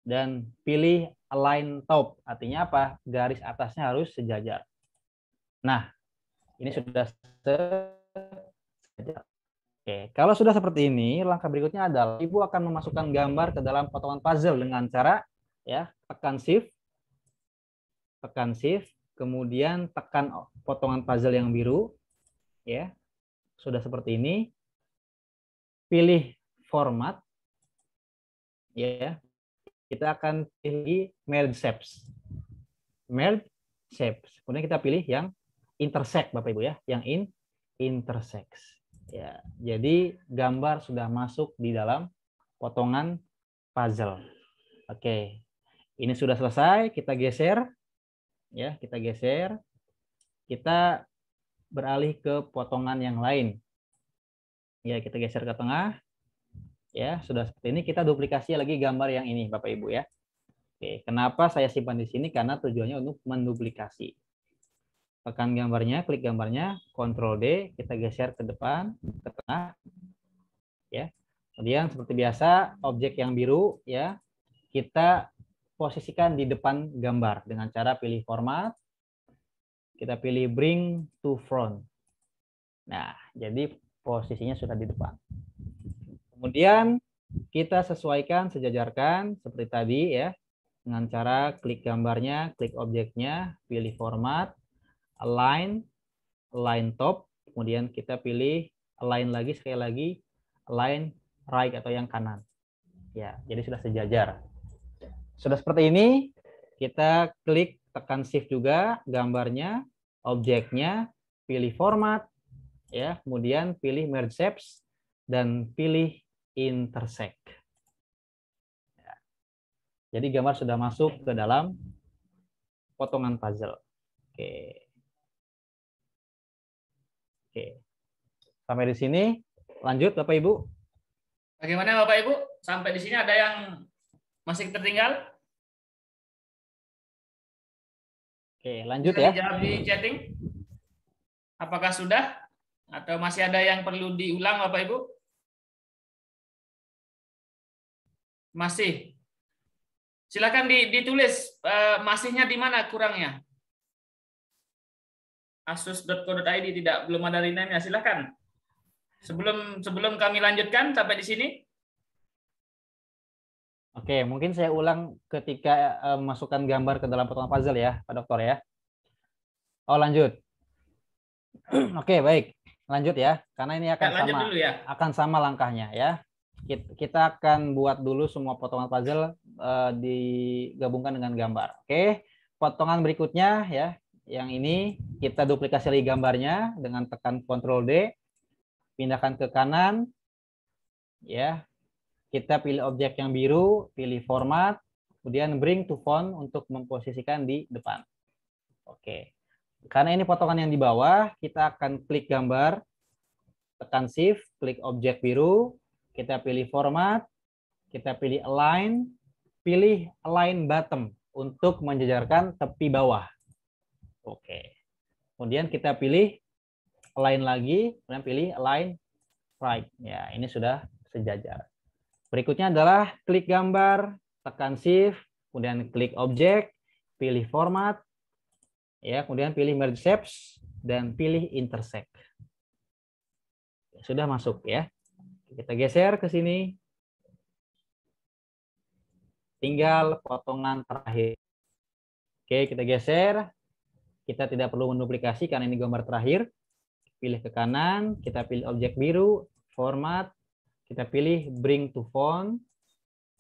dan pilih align top. Artinya apa? Garis atasnya harus sejajar. Nah, ini sudah sejajar. Oke, kalau sudah seperti ini, langkah berikutnya adalah Ibu akan memasukkan gambar ke dalam potongan puzzle dengan cara ya, tekan shift, kemudian tekan potongan puzzle yang biru, ya. Sudah seperti ini. Pilih format, ya. Kita akan pilih merge shapes. Merge shapes. Kemudian kita pilih yang intersect, Bapak Ibu ya, yang intersects. Ya, jadi gambar sudah masuk di dalam potongan puzzle. Oke, ini sudah selesai. Kita geser, ya, kita geser. Kita beralih ke potongan yang lain. Ya, kita geser ke tengah. Ya, sudah seperti ini. Kita duplikasi lagi gambar yang ini, Bapak Ibu ya. Oke, kenapa saya simpan di sini? Karena tujuannya untuk menduplikasi. Tekan gambarnya, klik gambarnya, Ctrl D, kita geser ke depan, ke tengah, ya. Kemudian seperti biasa, objek yang biru, ya, kita posisikan di depan gambar dengan cara pilih format, kita pilih bring to front. Nah, jadi posisinya sudah di depan. Kemudian kita sesuaikan, sejajarkan seperti tadi, ya, dengan cara klik gambarnya, klik objeknya, pilih format, align top, kemudian kita pilih align lagi, sekali lagi align right atau yang kanan. Ya, jadi sudah sejajar. Sudah seperti ini, kita klik tekan shift juga gambarnya, objeknya, pilih format, ya, kemudian pilih merge shapes dan pilih intersect. Ya. Jadi gambar sudah masuk ke dalam potongan puzzle. Oke. Oke. Sampai di sini, lanjut Bapak Ibu. Bagaimana Bapak Ibu? Sampai di sini ada yang masih tertinggal? Oke, lanjut Bisa ya. dijawab di chatting. Apakah sudah? Atau masih ada yang perlu diulang Bapak Ibu? Masih. Silakan ditulis masihnya di mana kurangnya. asus.co.id belum ada rename-nya. Silakan. Sebelum kami lanjutkan sampai di sini. Oke, mungkin saya ulang ketika masukkan gambar ke dalam potongan puzzle ya, Pak Dokter ya. Oh, lanjut. Oke, baik. Lanjut ya, karena ini akan sama. Dulu ya. Akan sama langkahnya ya. Kita akan buat dulu semua potongan puzzle digabungkan dengan gambar. Oke, potongan berikutnya ya, yang ini kita duplikasi lagi gambarnya dengan tekan Ctrl D, pindahkan ke kanan, ya. Kita pilih objek yang biru, pilih format, kemudian bring to front untuk memposisikan di depan. Oke. Karena ini potongan yang di bawah, kita akan klik gambar, tekan shift, klik objek biru, kita pilih format, kita pilih align, pilih align bottom untuk menjejarkan tepi bawah. Oke. Kemudian kita pilih align lagi, kemudian pilih align right. Ya, ini sudah sejajar. Berikutnya adalah klik gambar, tekan shift, kemudian klik objek, pilih format, ya, kemudian pilih merge shapes dan pilih intersect. Sudah masuk ya. Kita geser ke sini. Tinggal potongan terakhir. Oke, kita geser. Kita tidak perlu menduplikasi karena ini gambar terakhir. Pilih ke kanan, kita pilih objek biru, format, kita pilih bring to front,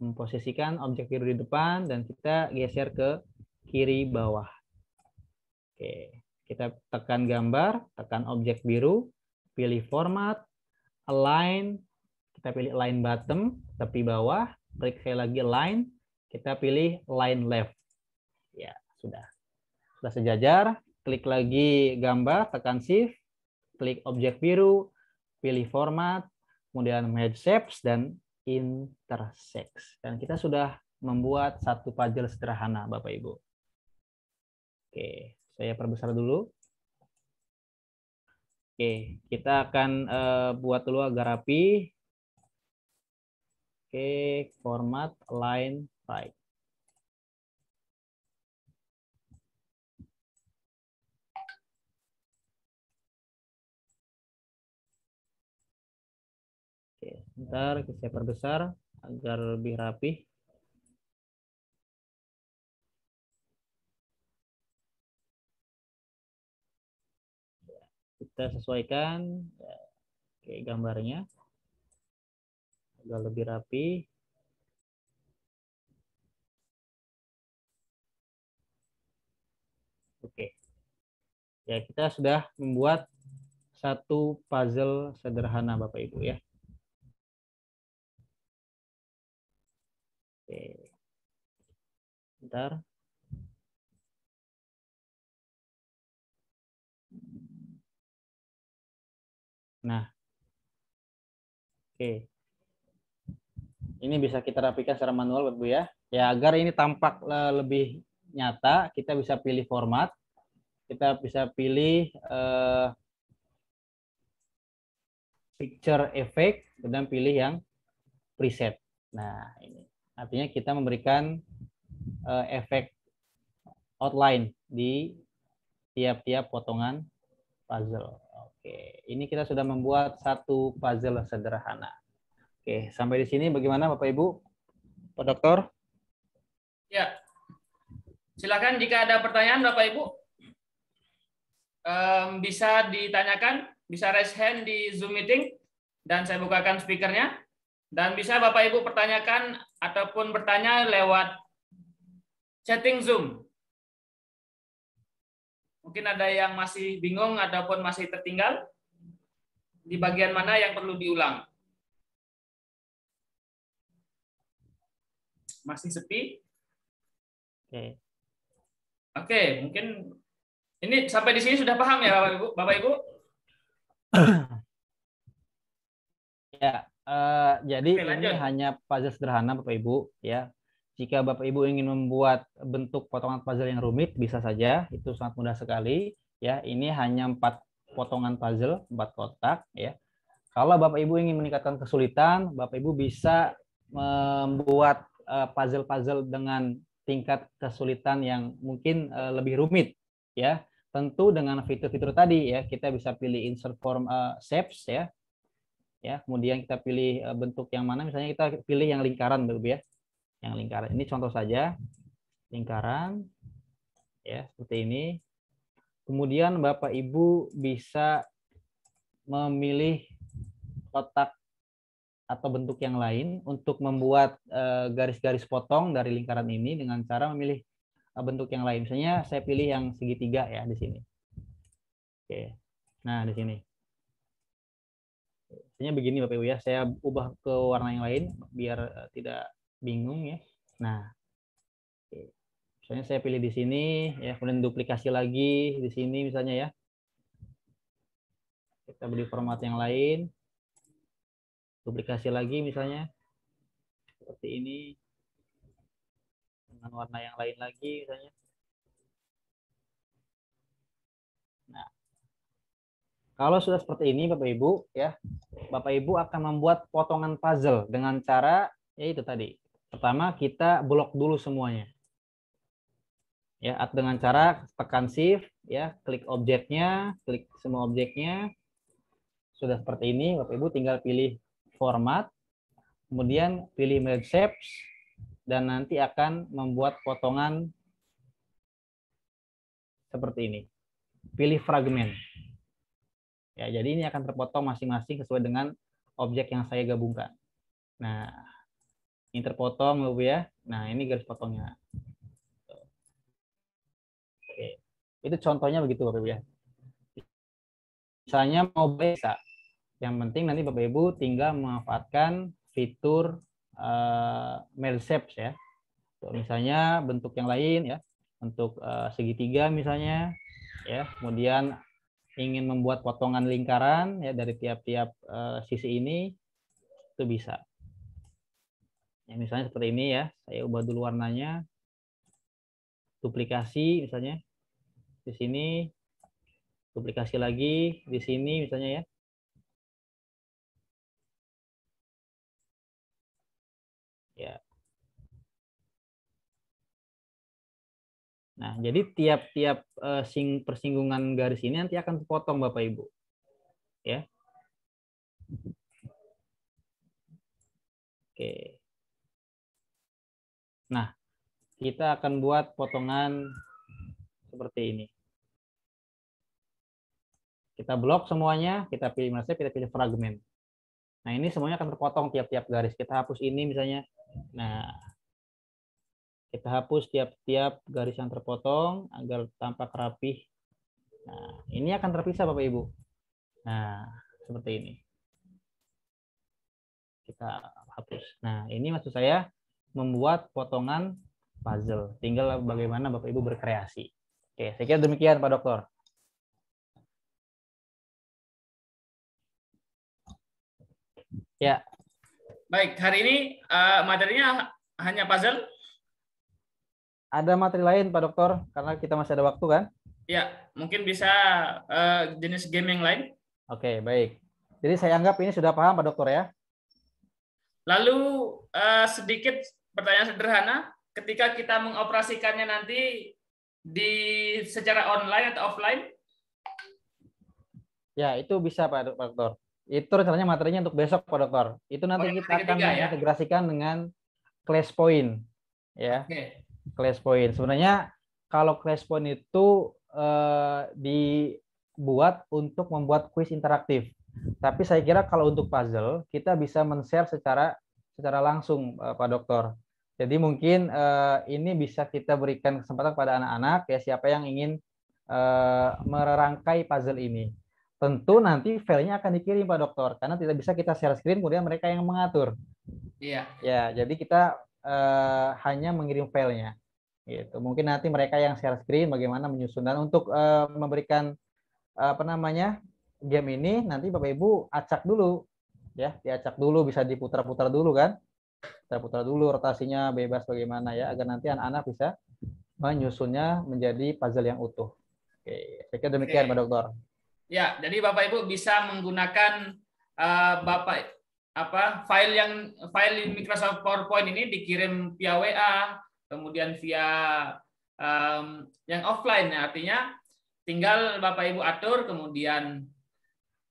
memposisikan objek biru di depan, dan kita geser ke kiri bawah. Oke, kita tekan gambar, tekan objek biru, pilih format, align, kita pilih align bottom, tepi bawah, klik sekali lagi line, kita pilih line left. Ya, sudah sejajar, klik lagi gambar, tekan shift, klik objek biru, pilih format, kemudian merge shapes dan intersect. Dan kita sudah membuat satu puzzle sederhana, Bapak Ibu. Oke, saya perbesar dulu. Oke, kita akan buat dulu agar rapi. Oke, format line right. Oke, sebentar saya perbesar agar lebih rapi. Kita sesuaikan oke, gambarnya agar lebih rapi. Oke. Ya, kita sudah membuat satu puzzle sederhana Bapak Ibu ya. Oke. Bentar. Nah. Oke. Ini bisa kita rapikan secara manual Bapak Ibu ya. Ya, agar ini tampak lebih nyata, kita bisa pilih format. Kita bisa pilih picture effect dan pilih yang preset. Nah, ini artinya kita memberikan efek outline di tiap-tiap potongan puzzle. Oke, ini kita sudah membuat satu puzzle sederhana. Oke, sampai di sini bagaimana Bapak Ibu? Pak Dokter? Ya, silakan jika ada pertanyaan Bapak Ibu bisa ditanyakan, bisa raise hand di Zoom meeting dan saya bukakan speakernya. Dan bisa Bapak Ibu pertanyakan ataupun bertanya lewat chatting Zoom. Mungkin ada yang masih bingung ataupun masih tertinggal di bagian mana yang perlu diulang. Masih sepi? Oke. Oke, mungkin ini sampai di sini sudah paham ya Bapak Ibu? Bapak Ibu? Ya, jadi Oke, ini hanya puzzle sederhana Bapak Ibu ya. Jika Bapak Ibu ingin membuat bentuk potongan puzzle yang rumit, bisa saja, itu sangat mudah sekali ya. Ini hanya 4 potongan puzzle, 4 kotak ya. Kalau Bapak Ibu ingin meningkatkan kesulitan, Bapak Ibu bisa membuat puzzle-puzzle dengan tingkat kesulitan yang mungkin lebih rumit ya. Tentu dengan fitur-fitur tadi ya, kita bisa pilih insert form shapes ya. Ya, kemudian kita pilih bentuk yang mana, misalnya kita pilih yang lingkaran Bapak Ibu ya. Yang lingkaran ini contoh saja, lingkaran ya, seperti ini. Kemudian Bapak Ibu bisa memilih kotak atau bentuk yang lain untuk membuat garis-garis potong dari lingkaran ini dengan cara memilih bentuk yang lain. Misalnya saya pilih yang segitiga ya di sini. Oke. Nah, di sini. Misalnya begini Bapak Ibu ya, saya ubah ke warna yang lain biar tidak bingung ya. Nah, oke. Misalnya saya pilih di sini ya, kemudian duplikasi lagi di sini misalnya ya. Kita beri format yang lain. Duplikasi lagi misalnya seperti ini dengan warna yang lain lagi misalnya. Nah, kalau sudah seperti ini Bapak Ibu ya, Bapak Ibu akan membuat potongan puzzle dengan cara yaitu tadi. Pertama kita blok dulu semuanya. Ya, dengan cara tekan shift ya, klik objeknya, klik semua objeknya. Sudah seperti ini, Bapak Ibu tinggal pilih format, kemudian pilih merge shapes dan nanti akan membuat potongan seperti ini. Pilih fragment. Ya, jadi ini akan terpotong masing-masing sesuai dengan objek yang saya gabungkan. Nah, ini terpotong Bapak ya. Nah, ini garis potongnya. Oke. Itu contohnya begitu Bapak Ibu ya. Misalnya mau bisa. Yang penting nanti Bapak Ibu tinggal memanfaatkan fitur meal shapes ya. Tuh, misalnya bentuk yang lain ya, untuk segitiga misalnya ya. Kemudian ingin membuat potongan lingkaran ya dari tiap-tiap sisi ini, itu bisa. Ya, misalnya seperti ini ya. Saya ubah dulu warnanya. Duplikasi misalnya di sini, duplikasi lagi di sini misalnya ya. Ya. Nah, jadi tiap-tiap persinggungan garis ini nanti akan dipotong Bapak Ibu. Ya. Oke. Nah, kita akan buat potongan seperti ini. Kita blok semuanya, kita pilih mana, kita pilih fragmen. Nah, ini semuanya akan terpotong tiap-tiap garis. Kita hapus ini misalnya. Nah, kita hapus tiap-tiap garis yang terpotong agar tampak rapih. Nah, ini akan terpisah Bapak Ibu. Nah, seperti ini. Kita hapus. Nah, ini maksud saya membuat potongan puzzle. Tinggal bagaimana Bapak Ibu berkreasi. Oke, saya kira demikian Pak Dokter. Ya. Baik, hari ini materinya hanya puzzle. Ada materi lain Pak Dokter, karena kita masih ada waktu kan? Ya, mungkin bisa jenis game yang lain. Oke, baik. Jadi saya anggap ini sudah paham Pak Dokter ya. Lalu sedikit pertanyaan sederhana, ketika kita mengoperasikannya nanti secara online atau offline? Ya, itu bisa Pak Dokter. Itu rencananya materinya untuk besok Pak Dokter. Itu nanti kita akan mengintegrasikan dengan ClassPoint. Ya. Oke. ClassPoint. Sebenarnya kalau ClassPoint itu dibuat untuk membuat kuis interaktif. Tapi saya kira kalau untuk puzzle kita bisa men-share secara langsung Pak Dokter. Jadi mungkin ini bisa kita berikan kesempatan kepada anak-anak ya, siapa yang ingin merangkai puzzle ini. Tentu nanti filenya akan dikirim Pak Dokter, karena tidak bisa kita share screen kemudian mereka yang mengatur. Iya. Ya, jadi kita hanya mengirim filenya. Gitu. Mungkin nanti mereka yang share screen bagaimana menyusun, dan untuk memberikan game ini nanti Bapak Ibu acak dulu ya, diacak dulu, bisa diputar-putar dulu kan. Kita putar dulu, rotasinya bebas bagaimana ya, agar nanti anak-anak bisa menyusunnya menjadi puzzle yang utuh. Oke, saya kira demikian Pak Dokter. Ya, jadi Bapak Ibu bisa menggunakan file Microsoft PowerPoint ini dikirim via WA, kemudian via yang offline, artinya tinggal Bapak Ibu atur, kemudian.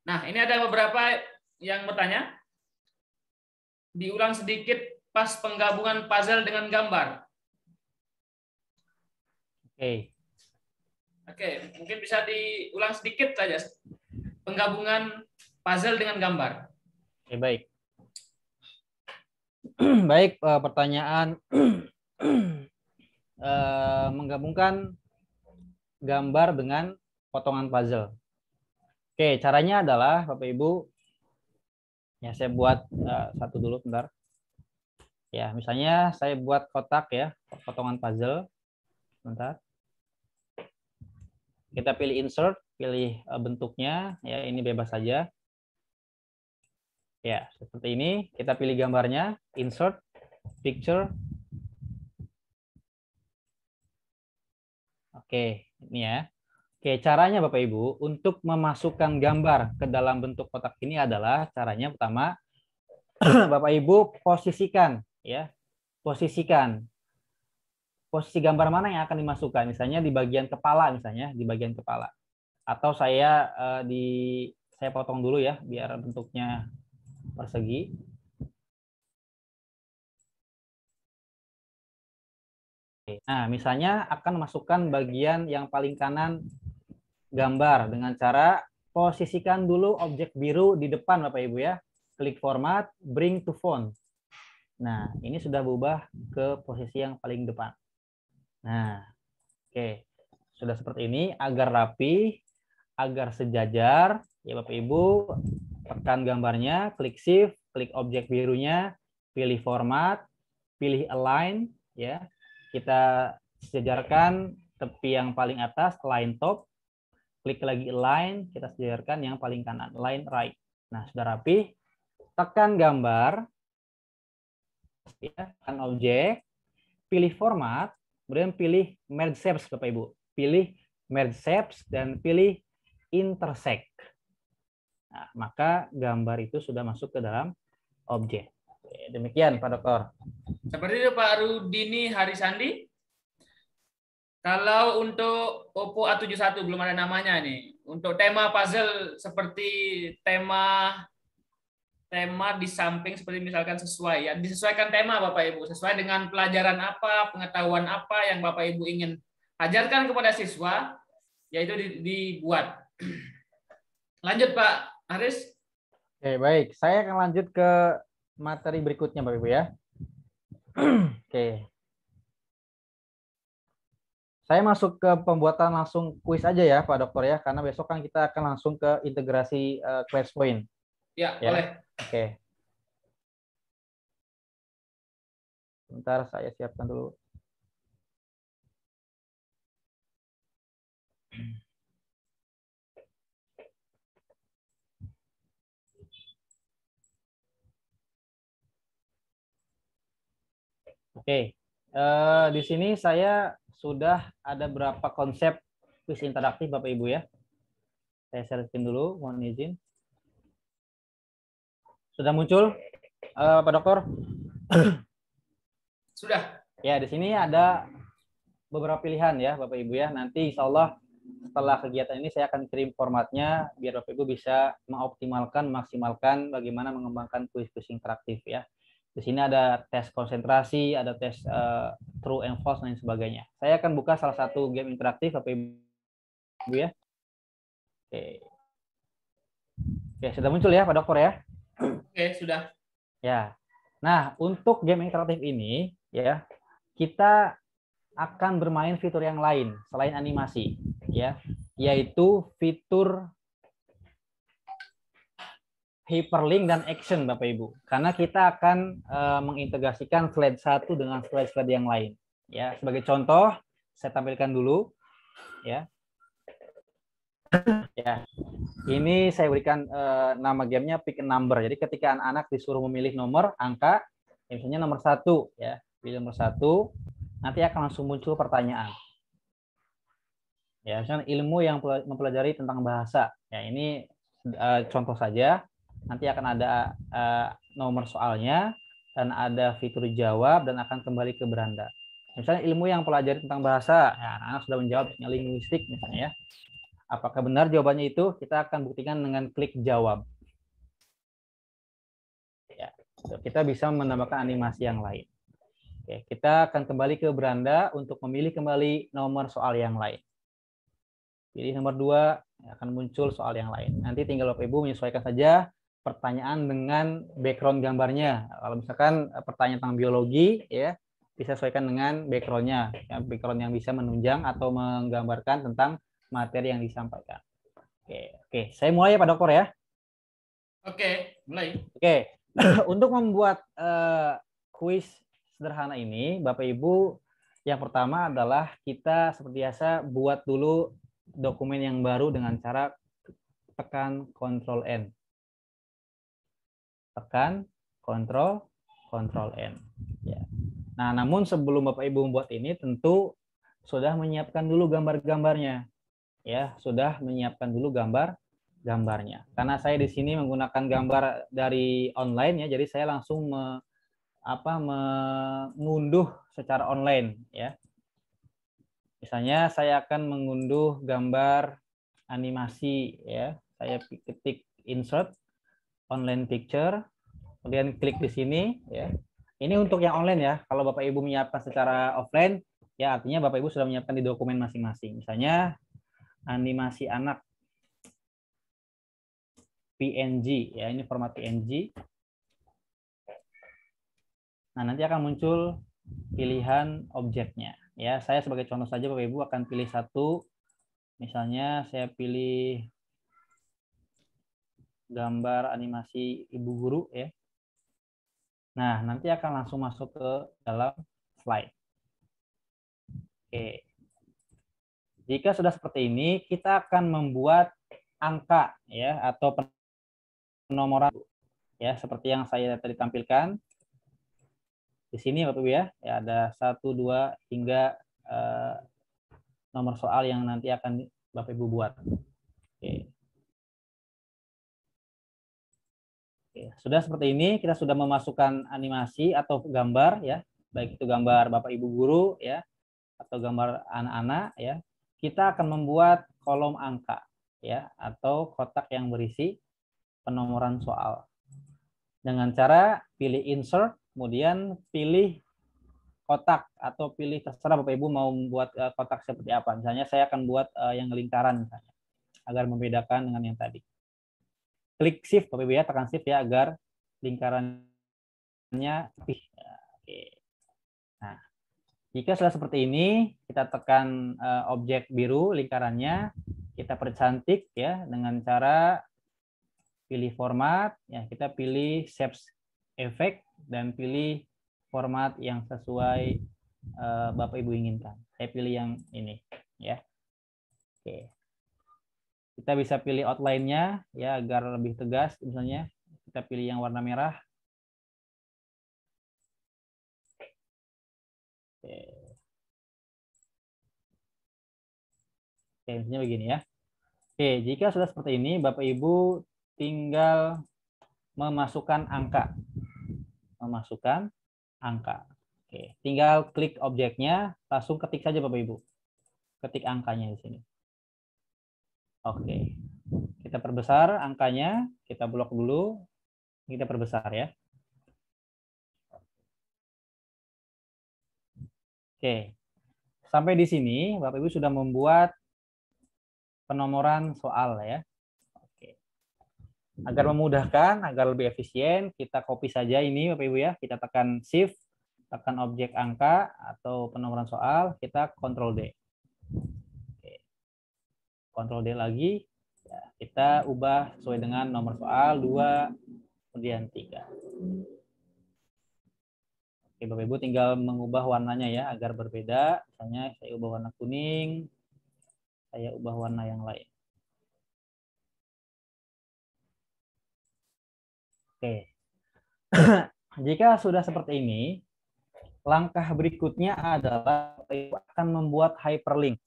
Nah, ini ada beberapa yang bertanya. Diulang sedikit pas penggabungan puzzle dengan gambar. Oke, mungkin bisa diulang sedikit saja penggabungan puzzle dengan gambar. Oke, baik. Baik, pertanyaan menggabungkan gambar dengan potongan puzzle. Oke, caranya adalah Bapak Ibu, ya saya buat satu dulu bentar. Ya, misalnya saya buat kotak ya, potongan puzzle. Bentar. Kita pilih insert, pilih bentuknya, ya ini bebas saja. Ya, seperti ini. Kita pilih gambarnya, insert, picture. Oke, ini ya. Oke, caranya Bapak Ibu untuk memasukkan gambar ke dalam bentuk kotak ini adalah caranya pertama Bapak Ibu posisikan ya. Posisi gambar mana yang akan dimasukkan, misalnya di bagian kepala, misalnya di bagian kepala. Atau saya potong dulu ya biar bentuknya persegi. Nah, misalnya akan masukkan bagian yang paling kanan gambar dengan cara posisikan dulu objek biru di depan Bapak Ibu ya. Klik format, bring to font. Nah, ini sudah berubah ke posisi yang paling depan. Nah, oke. Sudah seperti ini, agar rapi, agar sejajar, ya Bapak Ibu tekan gambarnya, klik shift, klik objek birunya, pilih format, pilih align, ya. Kita sejajarkan tepi yang paling atas, align top, klik lagi align, kita sejajarkan yang paling kanan, align right. Nah, sudah rapi, tekan gambar, ya, tekan objek, pilih format, kemudian pilih merge shapes, Bapak Ibu. Pilih merge shapes dan pilih intersect. Nah, maka gambar itu sudah masuk ke dalam objek. Demikian, Pak Dokter. Seperti itu Pak Rudini Harisandi. Kalau untuk Oppo A71 belum ada namanya nih. Untuk tema puzzle seperti tema di samping seperti misalkan sesuai ya, disesuaikan tema Bapak Ibu, sesuai dengan pelajaran apa, pengetahuan apa yang Bapak Ibu ingin ajarkan kepada siswa, yaitu dibuat. Lanjut Pak Haris. Oke, baik. Saya akan lanjut ke materi berikutnya Bapak Ibu ya. Oke. Saya masuk ke pembuatan langsung kuis aja ya Pak Dokter ya, karena besok kan kita akan langsung ke integrasi ClassPoint. Ya, Ya. boleh. Oke. Bentar saya siapkan dulu. Oke. Di sini saya sudah ada berapa konsep kuis interaktif Bapak Ibu ya. Saya share-in dulu, mohon izin. Sudah muncul Pak Dokter? Sudah. Ya, di sini ada beberapa pilihan ya Bapak Ibu ya. Nanti insya Allah setelah kegiatan ini saya akan kirim formatnya biar Bapak Ibu bisa mengoptimalkan, maksimalkan bagaimana mengembangkan kuis-kuis interaktif ya. Di sini ada tes konsentrasi, ada tes true and false dan lain sebagainya. Saya akan buka salah satu game interaktif Bapak Ibu ya. Oke. Oke, sudah muncul ya Pak Dokter ya? Oke, sudah. Ya. Nah, untuk game interaktif ini ya, kita akan bermain fitur yang lain selain animasi ya, yaitu fitur hyperlink dan action Bapak Ibu. Karena kita akan mengintegrasikan slide satu dengan slide-slide yang lain ya. Sebagai contoh, saya tampilkan dulu ya. Ya. Ini saya berikan nama gamenya pick a number. Jadi ketika anak-anak disuruh memilih nomor, angka, misalnya nomor 1 ya, pilih nomor 1, nanti akan langsung muncul pertanyaan. Ya, misalnya ilmu yang mempelajari tentang bahasa. Ya, ini contoh saja. Nanti akan ada nomor soalnya dan ada fitur jawab dan akan kembali ke beranda. Misalnya ilmu yang pelajari tentang bahasa, ya, anak-anak sudah menjawab misalnya linguistik misalnya ya. Apakah benar jawabannya itu? Kita akan buktikan dengan klik jawab. Ya, kita bisa menambahkan animasi yang lain. Oke, kita akan kembali ke beranda untuk memilih kembali nomor soal yang lain. Pilih nomor 2, akan muncul soal yang lain. Nanti tinggal Bapak Ibu menyesuaikan saja pertanyaan dengan background gambarnya. Kalau misalkan pertanyaan tentang biologi, ya bisa sesuaikan dengan background-nya, ya, background yang bisa menunjang atau menggambarkan tentang materi yang disampaikan. Oke, saya mulai ya Pak Dokter ya. Oke, mulai. Oke, untuk membuat kuis sederhana ini, Bapak Ibu, yang pertama adalah kita seperti biasa buat dulu dokumen yang baru dengan cara tekan Ctrl N. Tekan Ctrl N. Ya. Nah, namun sebelum Bapak Ibu membuat ini, tentu sudah menyiapkan dulu gambar-gambarnya. Ya, sudah menyiapkan dulu gambarnya. Karena saya di sini menggunakan gambar dari online ya, jadi saya langsung mengunduh secara online ya. Misalnya saya akan mengunduh gambar animasi ya. Saya ketik insert online picture, kemudian klik di sini ya. Ini untuk yang online ya. Kalau Bapak Ibu menyiapkan secara offline ya artinya Bapak Ibu sudah menyiapkan di dokumen masing-masing. Misalnya animasi anak PNG ya, ini format PNG. Nah, nanti akan muncul pilihan objeknya. Ya, saya sebagai contoh saja Bapak Ibu akan pilih satu. Misalnya saya pilih gambar animasi ibu guru ya. Nah, nanti akan langsung masuk ke dalam slide. Oke. Jika sudah seperti ini, kita akan membuat angka ya atau penomoran ya seperti yang saya tadi tampilkan di sini Bapak Ibu ya. Ya ada 1, 2 hingga nomor soal yang nanti akan Bapak Ibu buat. Oke. Oke, sudah seperti ini, kita sudah memasukkan animasi atau gambar ya, baik itu gambar Bapak Ibu guru ya, atau gambar anak-anak ya. Kita akan membuat kolom angka ya, atau kotak yang berisi penomoran soal. Dengan cara pilih insert, kemudian pilih kotak atau pilih terserah Bapak Ibu mau membuat kotak seperti apa. Misalnya saya akan buat yang lingkaran misalnya, agar membedakan dengan yang tadi. Klik shift Bapak Ibu ya, tekan shift ya agar lingkarannya rapih. Oke. Nah, jika sudah seperti ini, kita tekan objek biru lingkarannya, kita percantik ya dengan cara pilih format, ya kita pilih shapes effect dan pilih format yang sesuai Bapak Ibu inginkan. Saya pilih yang ini ya. Oke. Kita bisa pilih outline-nya ya agar lebih tegas misalnya. Kita pilih yang warna merah. Oke. Oke, misalnya begini ya. Oke, jika sudah seperti ini, Bapak Ibu tinggal memasukkan angka. Memasukkan angka. Oke, tinggal klik objeknya, langsung ketik saja Bapak Ibu. Ketik angkanya di sini. Oke. Kita perbesar angkanya, kita blok dulu, kita perbesar ya. Oke. Sampai di sini Bapak Ibu sudah membuat penomoran soal ya. Oke. Agar memudahkan, agar lebih efisien, kita copy saja ini Bapak Ibu ya. Kita tekan shift, tekan objek angka atau penomoran soal, kita Ctrl D. Oke. Ctrl D lagi, ya, kita ubah sesuai dengan nomor soal 2, kemudian 3. Oke, Bapak Ibu tinggal mengubah warnanya ya agar berbeda. Misalnya saya ubah warna kuning, saya ubah warna yang lain. Oke. Jika sudah seperti ini, langkah berikutnya adalah Bapak Ibu akan membuat hyperlink.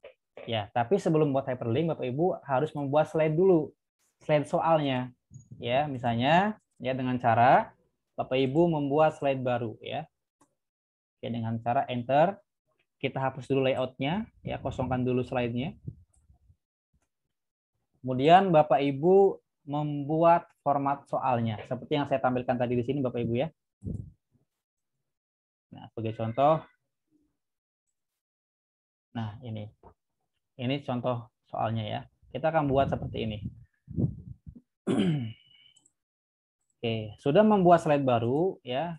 Ya, tapi sebelum membuat hyperlink, Bapak Ibu harus membuat slide dulu. Slide soalnya. Ya, misalnya ya dengan cara Bapak Ibu membuat slide baru ya. Oke, dengan cara enter, kita hapus dulu layoutnya, ya kosongkan dulu slide-nya. Kemudian Bapak Ibu membuat format soalnya, seperti yang saya tampilkan tadi di sini Bapak Ibu ya. Nah, sebagai contoh, nah ini contoh soalnya ya. Kita akan buat seperti ini. Oke, sudah membuat slide baru ya.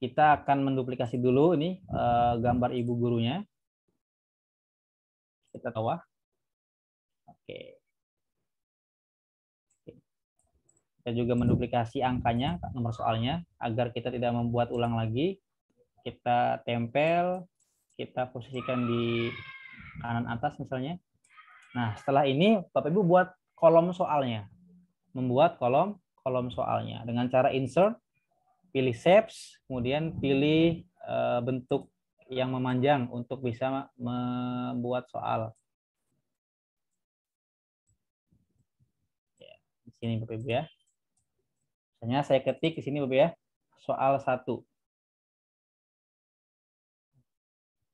Kita akan menduplikasi dulu ini gambar ibu gurunya. Kita bawah. Oke. Kita juga menduplikasi angkanya, nomor soalnya, agar kita tidak membuat ulang lagi. Kita tempel, kita posisikan di kanan atas misalnya. Nah, setelah ini Bapak Ibu buat kolom soalnya. Membuat kolom soalnya dengan cara insert, pilih shapes, kemudian pilih bentuk yang memanjang untuk bisa membuat soal. Ya, di sini Bapak Ibu ya. Misalnya saya ketik di sini Bapak ya, soal 1.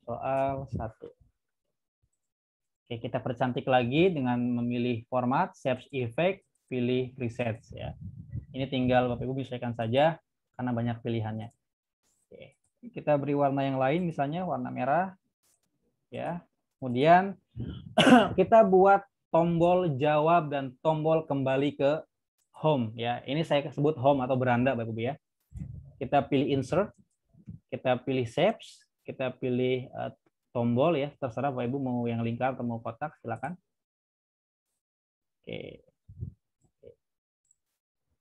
Soal 1. Oke, kita percantik lagi dengan memilih format, shapes effect, pilih presets ya. Ini tinggal Bapak Ibu menyesuaikan saja karena banyak pilihannya. Oke. Kita beri warna yang lain, misalnya warna merah. Ya. Kemudian kita buat tombol jawab dan tombol kembali ke home. Ya, ini saya sebut home atau beranda, Bapak Ibu ya. Kita pilih insert, kita pilih shapes, kita pilih tombol ya, terserah Bapak Ibu mau yang lingkar atau mau kotak, silakan. Oke.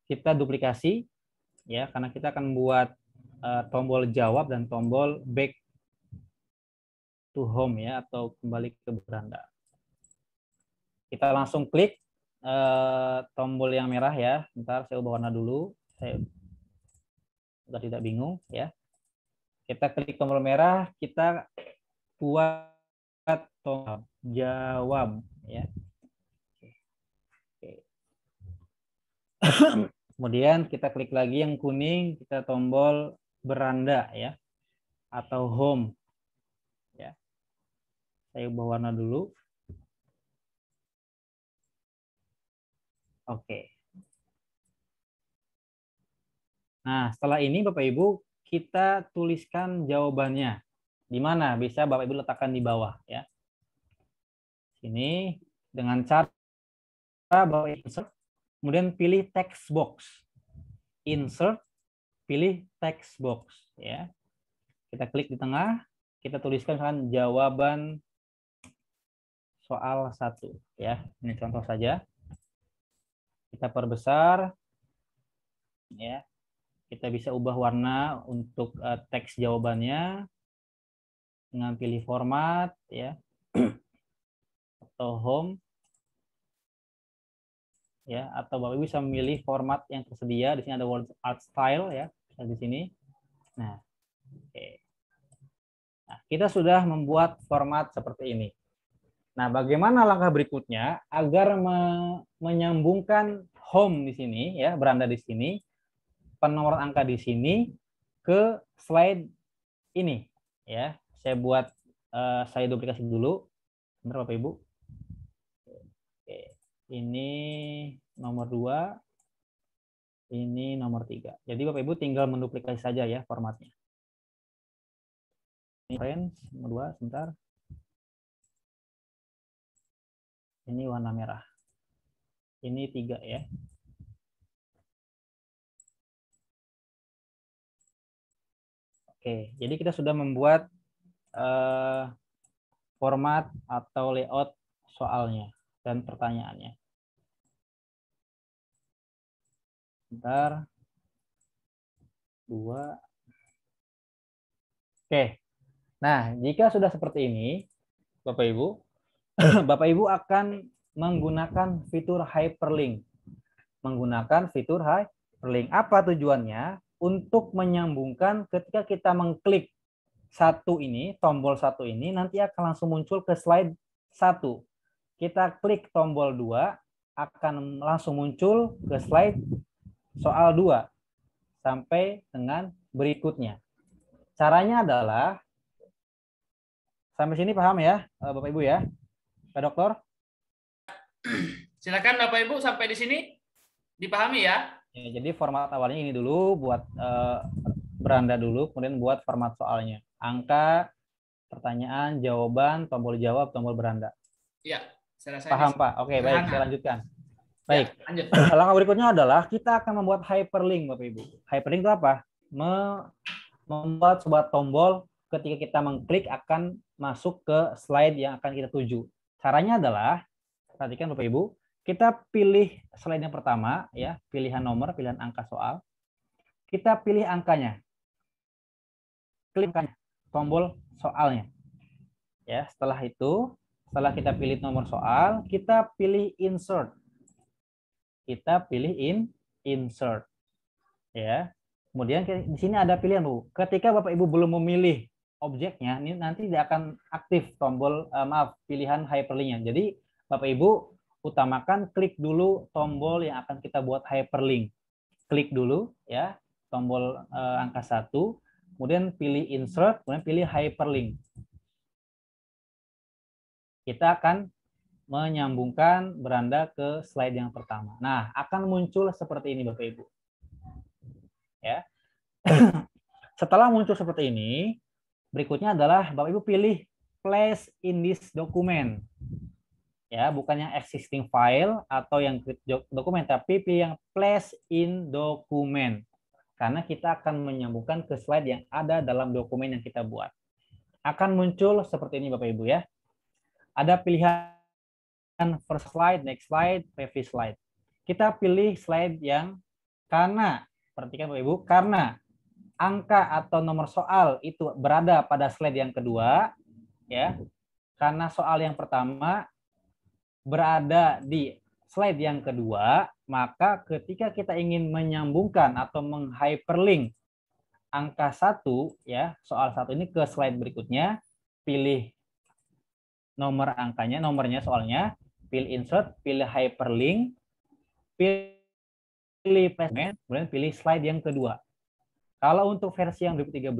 Kita duplikasi ya, karena kita akan buat tombol jawab dan tombol back to home ya, atau kembali ke beranda. Kita langsung klik tombol yang merah ya. Bentar, saya ubah warna dulu. Saya sudah tidak bingung ya. Kita klik tombol merah, kita buat tombol jawab ya. Oke. Kemudian kita klik lagi yang kuning, kita tombol beranda ya, atau home ya. Saya ubah warna dulu. Oke. Nah, setelah ini Bapak Ibu, kita tuliskan jawabannya. Di mana? Bisa Bapak Ibu letakkan di bawah ya. Sini dengan cara Bapak Ibu insert, kemudian pilih text box. Insert, pilih text box ya. Kita klik di tengah, kita tuliskan misalkan jawaban soal 1 ya. Ini contoh saja. Kita perbesar ya. Kita bisa ubah warna untuk teks jawabannya dengan pilih format ya, atau home ya, atau Bapak Ibu bisa memilih format yang tersedia. Di sini ada word art style ya, di sini. Nah, oke. Nah, kita sudah membuat format seperti ini. Nah, bagaimana langkah berikutnya agar menyambungkan home di sini ya, beranda di sini, penomoran angka di sini ke slide ini ya. Saya buat saya duplikasi dulu. Bentar Bapak Ibu. Oke. Ini nomor 2. Ini nomor 3. Jadi Bapak Ibu tinggal menduplikasi saja ya formatnya. Ini friends nomor 2, sebentar. Ini warna merah. Ini 3 ya. Oke, jadi kita sudah membuat format atau layout soalnya dan pertanyaannya. Bentar. 2. Oke. Nah, jika sudah seperti ini, Bapak Ibu, Bapak Ibu akan menggunakan fitur hyperlink. Menggunakan fitur hyperlink. Apa tujuannya? Untuk menyambungkan ketika kita mengklik tombol 1 ini, nanti akan langsung muncul ke slide 1. Kita klik tombol 2, akan langsung muncul ke slide soal 2 sampai dengan berikutnya. Caranya adalah, sampai sini paham ya Bapak Ibu ya, Pak Dokter? Silakan Bapak Ibu, sampai di sini dipahami ya. Ya, jadi format awalnya ini dulu, buat beranda dulu, kemudian buat format soalnya. Angka, pertanyaan, jawaban, tombol jawab, tombol beranda. Iya, saya rasa paham Pak? Oke, baik, saya lanjutkan. Baik, ya, lanjut. Langkah berikutnya adalah kita akan membuat hyperlink Bapak Ibu. Hyperlink itu apa? Membuat sebuah tombol ketika kita mengklik akan masuk ke slide yang akan kita tuju. Caranya adalah, perhatikan Bapak Ibu, kita pilih slide yang pertama ya, pilihan nomor, pilihan angka soal. Kita pilih angkanya. Klik angkanya, tombol soalnya. Ya, setelah itu, setelah kita pilih nomor soal, kita pilih insert. Kita pilih insert. Ya. Kemudian di sini ada pilihan Bu. Ketika Bapak Ibu belum memilih objeknya, ini nanti tidak akan aktif tombol pilihan hyperlinknya. Jadi Bapak Ibu utamakan klik dulu tombol yang akan kita buat hyperlink. Klik dulu ya tombol angka 1, kemudian pilih insert, kemudian pilih hyperlink. Kita akan menyambungkan beranda ke slide yang pertama. Nah, akan muncul seperti ini Bapak Ibu. Ya. Setelah muncul seperti ini, berikutnya adalah Bapak Ibu pilih place in this document. Ya, bukan yang existing file atau yang dokumen, tapi pilih yang place in document. Karena kita akan menyambungkan ke slide yang ada dalam dokumen yang kita buat. Akan muncul seperti ini Bapak Ibu ya. Ada pilihan first slide, next slide, previous slide. Kita pilih slide yang karena, perhatikan Bapak Ibu, karena angka atau nomor soal itu berada pada slide yang kedua, ya, karena soal yang pertama berada di slide yang kedua, maka ketika kita ingin menyambungkan atau menghyperlink angka 1, ya, soal 1 ini ke slide berikutnya, pilih nomor angkanya, nomornya soalnya, pilih insert, pilih hyperlink, pilih placement, kemudian pilih slide yang kedua. Kalau untuk versi yang 2013,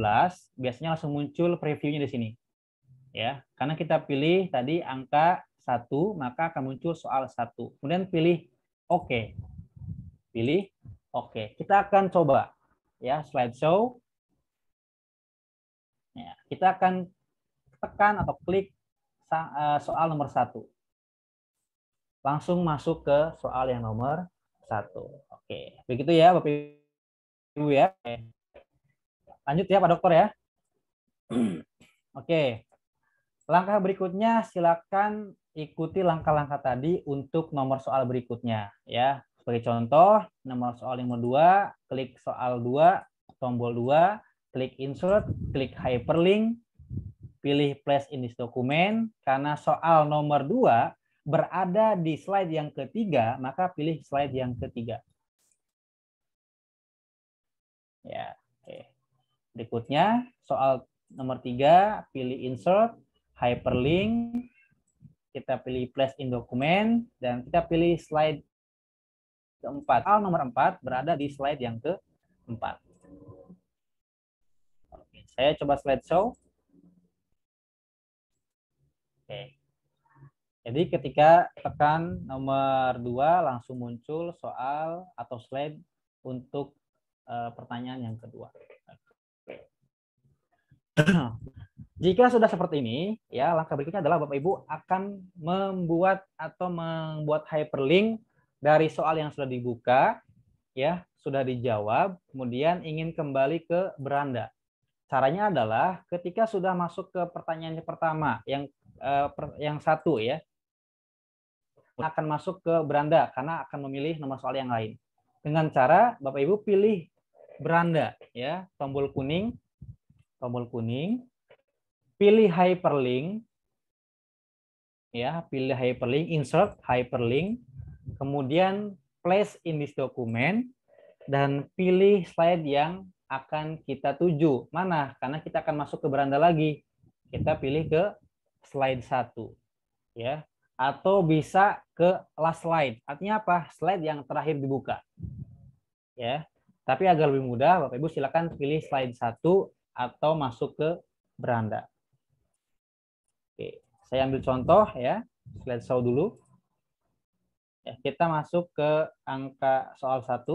biasanya langsung muncul previewnya di sini. Ya, karena kita pilih tadi angka 1, maka akan muncul soal 1. Kemudian pilih OK. Pilih OK. Kita akan coba ya slideshow. Ya, kita akan tekan atau klik soal nomor 1. Langsung masuk ke soal yang nomor 1. Oke, begitu ya Bapak Ibu ya. Lanjut ya Pak Dokter ya. Oke. Langkah berikutnya silakan ikuti langkah-langkah tadi untuk nomor soal berikutnya ya. Sebagai contoh, nomor soal nomor 2, klik soal 2, tombol 2, klik insert, klik hyperlink, pilih place in this document. Karena soal nomor 2 berada di slide yang ketiga, maka pilih slide yang ketiga. Ya, oke. Berikutnya soal nomor 3, pilih insert, hyperlink, kita pilih place in document, dan kita pilih slide keempat. Soal nomor 4 berada di slide yang keempat. Oke, saya coba slideshow. Oke. Jadi ketika tekan nomor 2 langsung muncul soal atau slide untuk pertanyaan yang kedua. Jika sudah seperti ini, ya langkah berikutnya adalah Bapak Ibu akan membuat hyperlink dari soal yang sudah dibuka, ya sudah dijawab, kemudian ingin kembali ke beranda. Caranya adalah ketika sudah masuk ke pertanyaan yang pertama, yang 1 ya, akan masuk ke beranda karena akan memilih nomor soal yang lain. Dengan cara Bapak Ibu pilih beranda, ya tombol kuning, pilih hyperlink, ya pilih hyperlink, insert hyperlink, kemudian place in this document, dan pilih slide yang akan kita tuju. Mana? Karena kita akan masuk ke beranda lagi. Kita pilih ke slide 1. Ya. Atau bisa ke last slide. Artinya apa? Slide yang terakhir dibuka. Ya. Tapi agar lebih mudah, Bapak Ibu silakan pilih slide 1 atau masuk ke beranda. Oke, saya ambil contoh ya, slideshow dulu. Ya, kita masuk ke angka soal 1.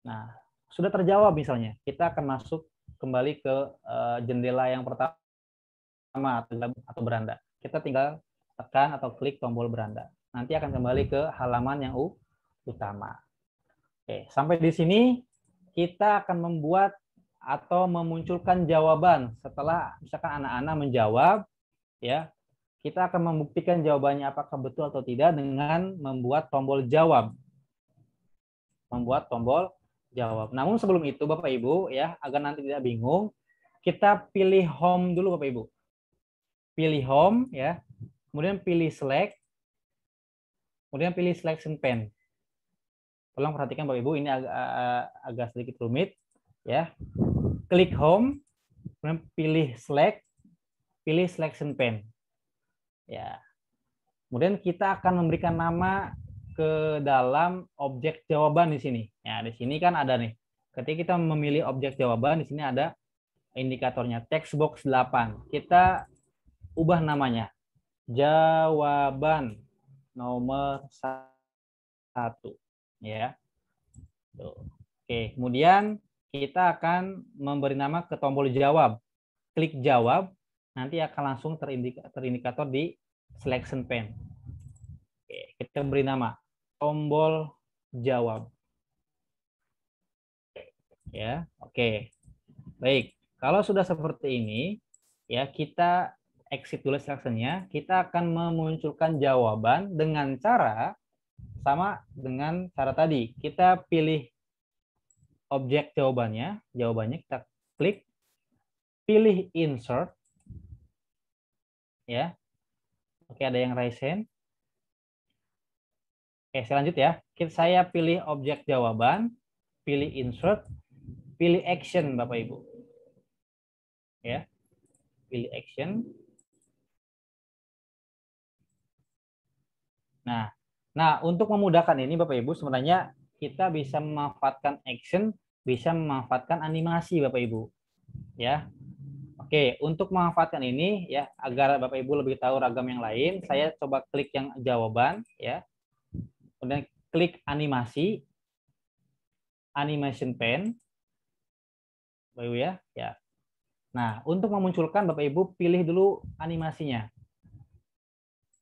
Nah, sudah terjawab misalnya. Kita akan masuk kembali ke jendela yang pertama atau beranda. Kita tinggal tekan atau klik tombol beranda. Nanti akan kembali ke halaman yang utama. Oke, sampai di sini kita akan membuat atau memunculkan jawaban setelah misalkan anak-anak menjawab. Ya, kita akan membuktikan jawabannya apakah betul atau tidak dengan membuat tombol jawab. Namun sebelum itu Bapak Ibu ya, agar nanti tidak bingung, kita pilih home dulu Bapak Ibu. Pilih home ya. Kemudian pilih select. Kemudian pilih selection pen. Tolong perhatikan Bapak Ibu, ini agak sedikit rumit ya. Klik home, kemudian pilih select, pilih selection pen. Ya. Kemudian kita akan memberikan nama ke dalam objek jawaban di sini. Ya, di sini kan ada nih. Ketika kita memilih objek jawaban, di sini ada indikatornya text box 8. Kita ubah namanya. Jawaban nomor 1. Ya. Tuh. Oke, kemudian kita akan memberi nama ke tombol jawab. Klik jawab, nanti akan langsung terindikator di selection pen. Oke, kita beri nama tombol jawab. Ya, oke. Baik, kalau sudah seperti ini, ya kita exit dulu selection-nya. Kita akan memunculkan jawaban dengan cara sama dengan cara tadi. Kita pilih objek jawabannya, kita klik, pilih insert, ya. Oke, ada yang raise hand. Oke, saya lanjut ya. Saya pilih objek jawaban, pilih insert, pilih action, Bapak Ibu. Ya, pilih action. Nah, untuk memudahkan ini Bapak Ibu, sebenarnya kita bisa memanfaatkan action, bisa memanfaatkan animasi Bapak Ibu. Ya. Oke, untuk memanfaatkan ini ya, agar Bapak Ibu lebih tahu ragam yang lain, saya coba klik yang jawaban ya. Kemudian klik animasi, animation pen. Bapak Ibu ya. Ya. Nah, untuk memunculkan Bapak Ibu pilih dulu animasinya.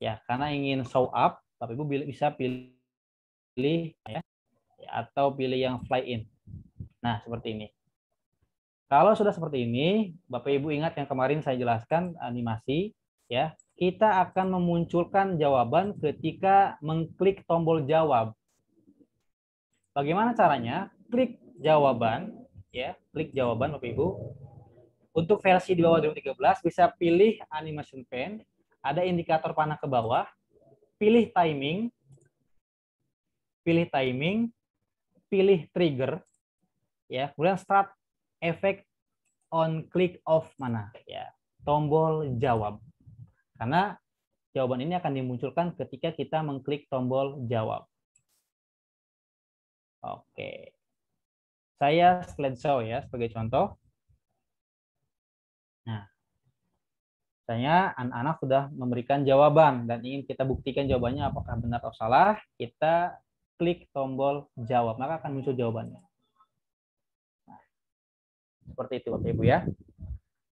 Ya, karena ingin show up, Bapak Ibu bisa pilih ya, atau pilih yang fly in. Nah, seperti ini. Kalau sudah seperti ini, Bapak Ibu ingat yang kemarin saya jelaskan animasi, ya. Kita akan memunculkan jawaban ketika mengklik tombol jawab. Bagaimana caranya? Klik jawaban, ya. Klik jawaban Bapak Ibu. Untuk versi di bawah 2013 bisa pilih animation pen, ada indikator panah ke bawah, pilih timing, pilih trigger, ya. Kemudian start effect on click off mana ya, tombol jawab, karena jawaban ini akan dimunculkan ketika kita mengklik tombol jawab. Oke, saya slideshow ya sebagai contoh. Nah, misalnya anak-anak sudah memberikan jawaban dan ingin kita buktikan jawabannya apakah benar atau salah, kita klik tombol jawab, maka akan muncul jawabannya. Nah, seperti itu Bapak Ibu ya.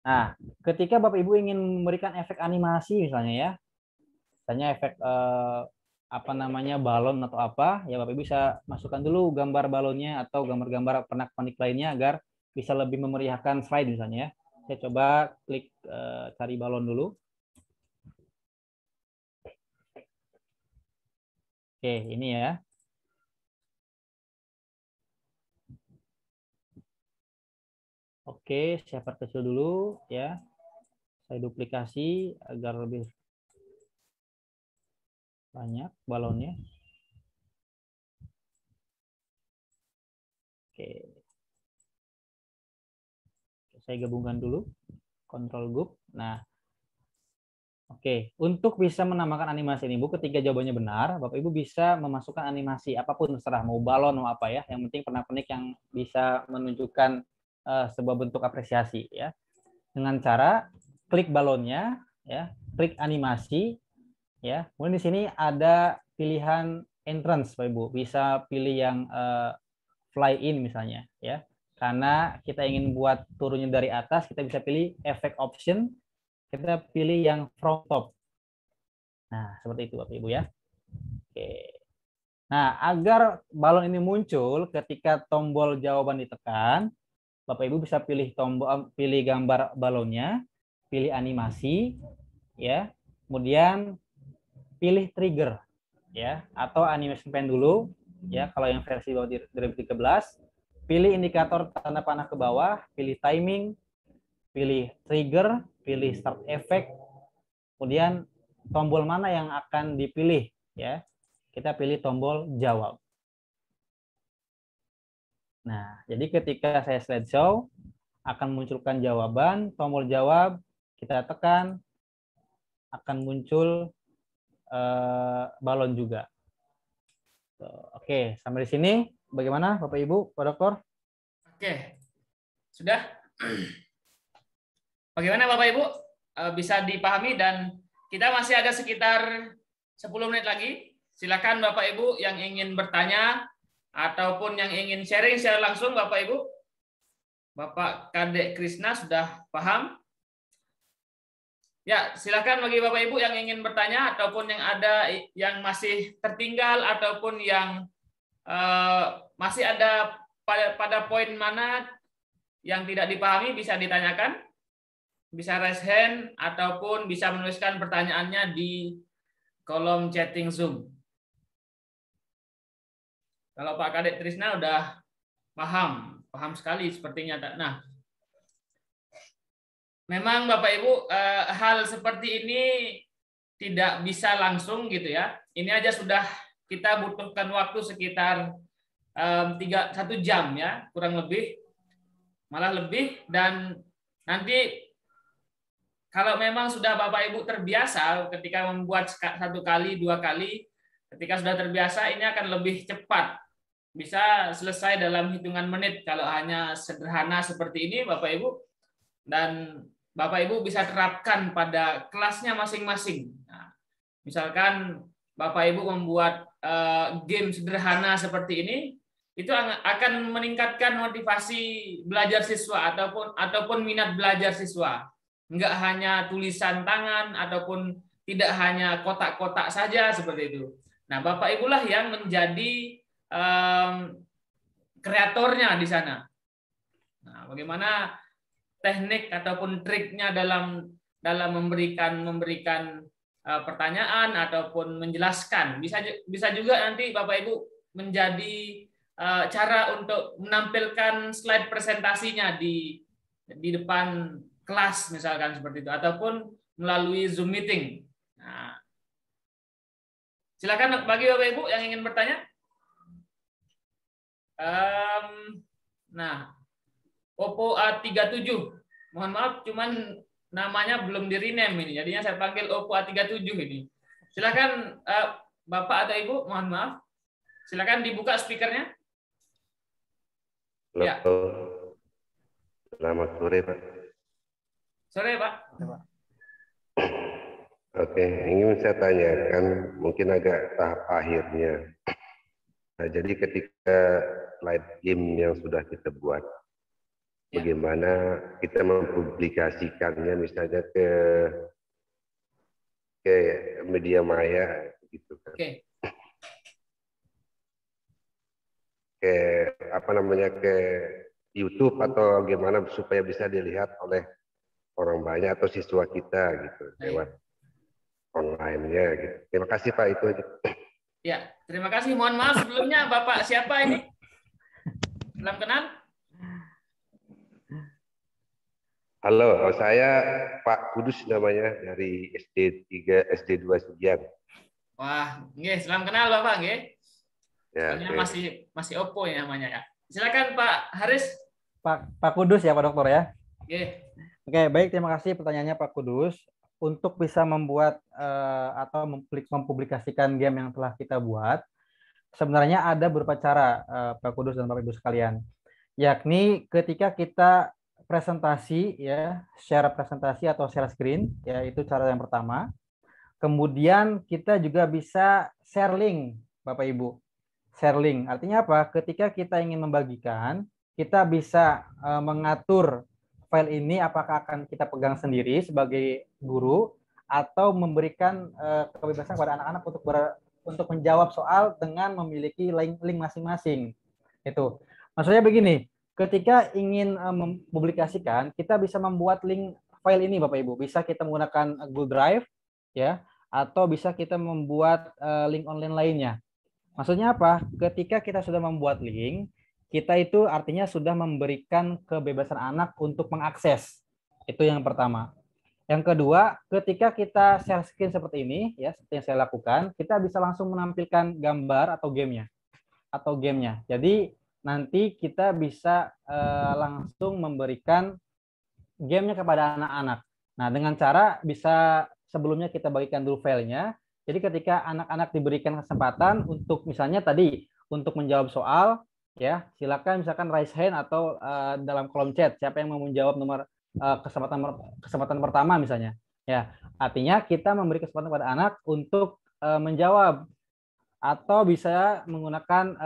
Nah, ketika Bapak Ibu ingin memberikan efek animasi misalnya ya, misalnya efek apa namanya balon atau apa, ya Bapak Ibu bisa masukkan dulu gambar balonnya atau gambar-gambar pernak-pernik lainnya agar bisa lebih memeriahkan slide misalnya ya. Saya coba klik cari balon dulu. Oke, ini ya. Oke, saya perkecil dulu ya. Saya duplikasi agar lebih banyak balonnya. Oke. Saya gabungkan dulu. Ctrl Group. Nah, oke, untuk bisa menambahkan animasi ini, Bu, ketika jawabannya benar, Bapak Ibu bisa memasukkan animasi apapun terserah, mau balon mau apa ya, yang penting pernak-pernik yang bisa menunjukkan sebuah bentuk apresiasi ya. Dengan cara klik balonnya ya, klik animasi ya. Kemudian di sini ada pilihan entrance Bapak Ibu, bisa pilih yang fly in misalnya ya. Karena kita ingin buat turunnya dari atas, kita bisa pilih effect option, kita pilih yang from top. Nah, seperti itu Bapak Ibu ya. Oke. Nah, agar balon ini muncul ketika tombol jawaban ditekan, Bapak Ibu bisa pilih gambar balonnya, pilih animasi ya. Kemudian pilih trigger ya, atau animation pen dulu ya. Kalau yang versi 2013, pilih indikator tanda panah ke bawah, pilih timing, pilih trigger, pilih start effect. Kemudian tombol mana yang akan dipilih ya, kita pilih tombol jawab. Nah, jadi ketika saya slideshow akan munculkan jawaban, tombol jawab kita tekan akan muncul balon juga. Oke, sampai di sini bagaimana Bapak Ibu, Pak Dokter? Oke, sudah. Bagaimana Bapak Ibu? Bisa dipahami dan kita masih ada sekitar 10 menit lagi. Silakan Bapak Ibu yang ingin bertanya ataupun yang ingin sharing secara langsung Bapak Ibu. Bapak Kadek Krisna sudah paham? Ya, silakan bagi Bapak Ibu yang ingin bertanya ataupun yang ada yang masih tertinggal ataupun yang masih ada pada poin mana yang tidak dipahami bisa ditanyakan. Bisa raise hand ataupun bisa menuliskan pertanyaannya di kolom chatting Zoom. Kalau Pak Kadek Trisna udah paham paham sekali sepertinya. Nah, memang Bapak Ibu, hal seperti ini tidak bisa langsung gitu ya. Ini aja sudah kita butuhkan waktu sekitar 1 jam ya, kurang lebih, malah lebih. Dan nanti kalau memang sudah Bapak Ibu terbiasa ketika membuat 1 kali, 2 kali, ketika sudah terbiasa ini akan lebih cepat. Bisa selesai dalam hitungan menit kalau hanya sederhana seperti ini Bapak Ibu. Dan Bapak Ibu bisa terapkan pada kelasnya masing-masing. Nah, misalkan Bapak Ibu membuat game sederhana seperti ini, itu akan meningkatkan motivasi belajar siswa ataupun minat belajar siswa. Enggak hanya tulisan tangan ataupun tidak hanya kotak-kotak saja seperti itu. Nah, Bapak Ibulah yang menjadi kreatornya di sana. Nah, bagaimana teknik ataupun triknya dalam memberikan pertanyaan ataupun menjelaskan. Bisa juga nanti Bapak Ibu menjadi cara untuk menampilkan slide presentasinya di depan kelas misalkan seperti itu, ataupun melalui Zoom meeting. Nah, silakan bagi Bapak Ibu yang ingin bertanya. Nah, Oppo A37. Mohon maaf, cuman namanya belum di rename ini. Jadinya saya panggil Oppo A37 ini. Silakan Bapak atau Ibu, mohon maaf. Silakan dibuka speakernya. Halo. Ya. Selamat sore, Pak. Sore, Pak. Oke, ingin saya tanyakan, mungkin agak tahap akhirnya. Nah, jadi ketika slide game yang sudah kita buat, bagaimana kita mempublikasikannya misalnya ke media maya gitu kan. Oke. Ke apa namanya, ke YouTube atau gimana supaya bisa dilihat oleh orang banyak atau siswa kita gitu lewat online-nya gitu. Terima kasih Pak, itu aja. Ya, terima kasih. Mohon maaf sebelumnya Bapak siapa ini? Salam kenal. Halo, saya Pak Kudus namanya, dari SD 3, SD 2 Sugian. Wah, nggih, salam kenal Bapak, nggih. Ya, soalnya masih Oppo ya namanya ya. Silakan Pak Haris. Pak Kudus ya Pak Dokter ya. Oke. Oke, baik, terima kasih pertanyaannya Pak Kudus. Untuk bisa membuat atau mempublikasikan game yang telah kita buat, sebenarnya ada beberapa cara Pak Kudus dan Bapak Ibu sekalian. Yakni ketika kita presentasi ya, share presentasi atau share screen, ya itu cara yang pertama. Kemudian kita juga bisa share link, Bapak Ibu. Share link artinya apa? Ketika kita ingin membagikan, kita bisa mengatur file ini apakah akan kita pegang sendiri sebagai guru atau memberikan kebebasan kepada anak-anak untuk menjawab soal dengan memiliki link masing-masing. Itu. Maksudnya begini, ketika ingin mempublikasikan, kita bisa membuat link file ini Bapak Ibu. Bisa kita menggunakan Google Drive ya, atau bisa kita membuat link online lainnya. Maksudnya apa? Ketika kita sudah membuat link, kita itu artinya sudah memberikan kebebasan anak untuk mengakses. Itu yang pertama. Yang kedua, ketika kita share screen seperti ini, ya seperti yang saya lakukan, kita bisa langsung menampilkan gambar atau gamenya. Jadi nanti kita bisa langsung memberikan gamenya kepada anak-anak. Nah, dengan cara bisa sebelumnya kita bagikan dulu filenya. Jadi ketika anak-anak diberikan kesempatan untuk misalnya tadi untuk menjawab soal, ya silakan misalkan raise hand atau dalam kolom chat siapa yang mau menjawab nomor kesempatan pertama misalnya. Ya, artinya kita memberi kesempatan kepada anak untuk menjawab atau bisa menggunakan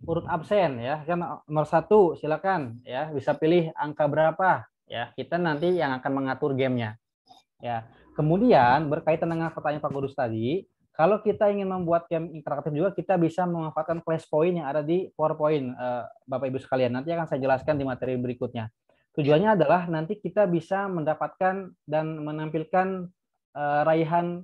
urut absen ya. Kan nomor 1 silakan ya, bisa pilih angka berapa ya. Kita nanti yang akan mengatur gamenya. Ya. Kemudian berkaitan dengan pertanyaan Pak Kudus tadi, kalau kita ingin membuat game interaktif juga, kita bisa memanfaatkan flashpoint yang ada di PowerPoint, Bapak Ibu sekalian. Nanti akan saya jelaskan di materi berikutnya. Tujuannya adalah nanti kita bisa mendapatkan dan menampilkan raihan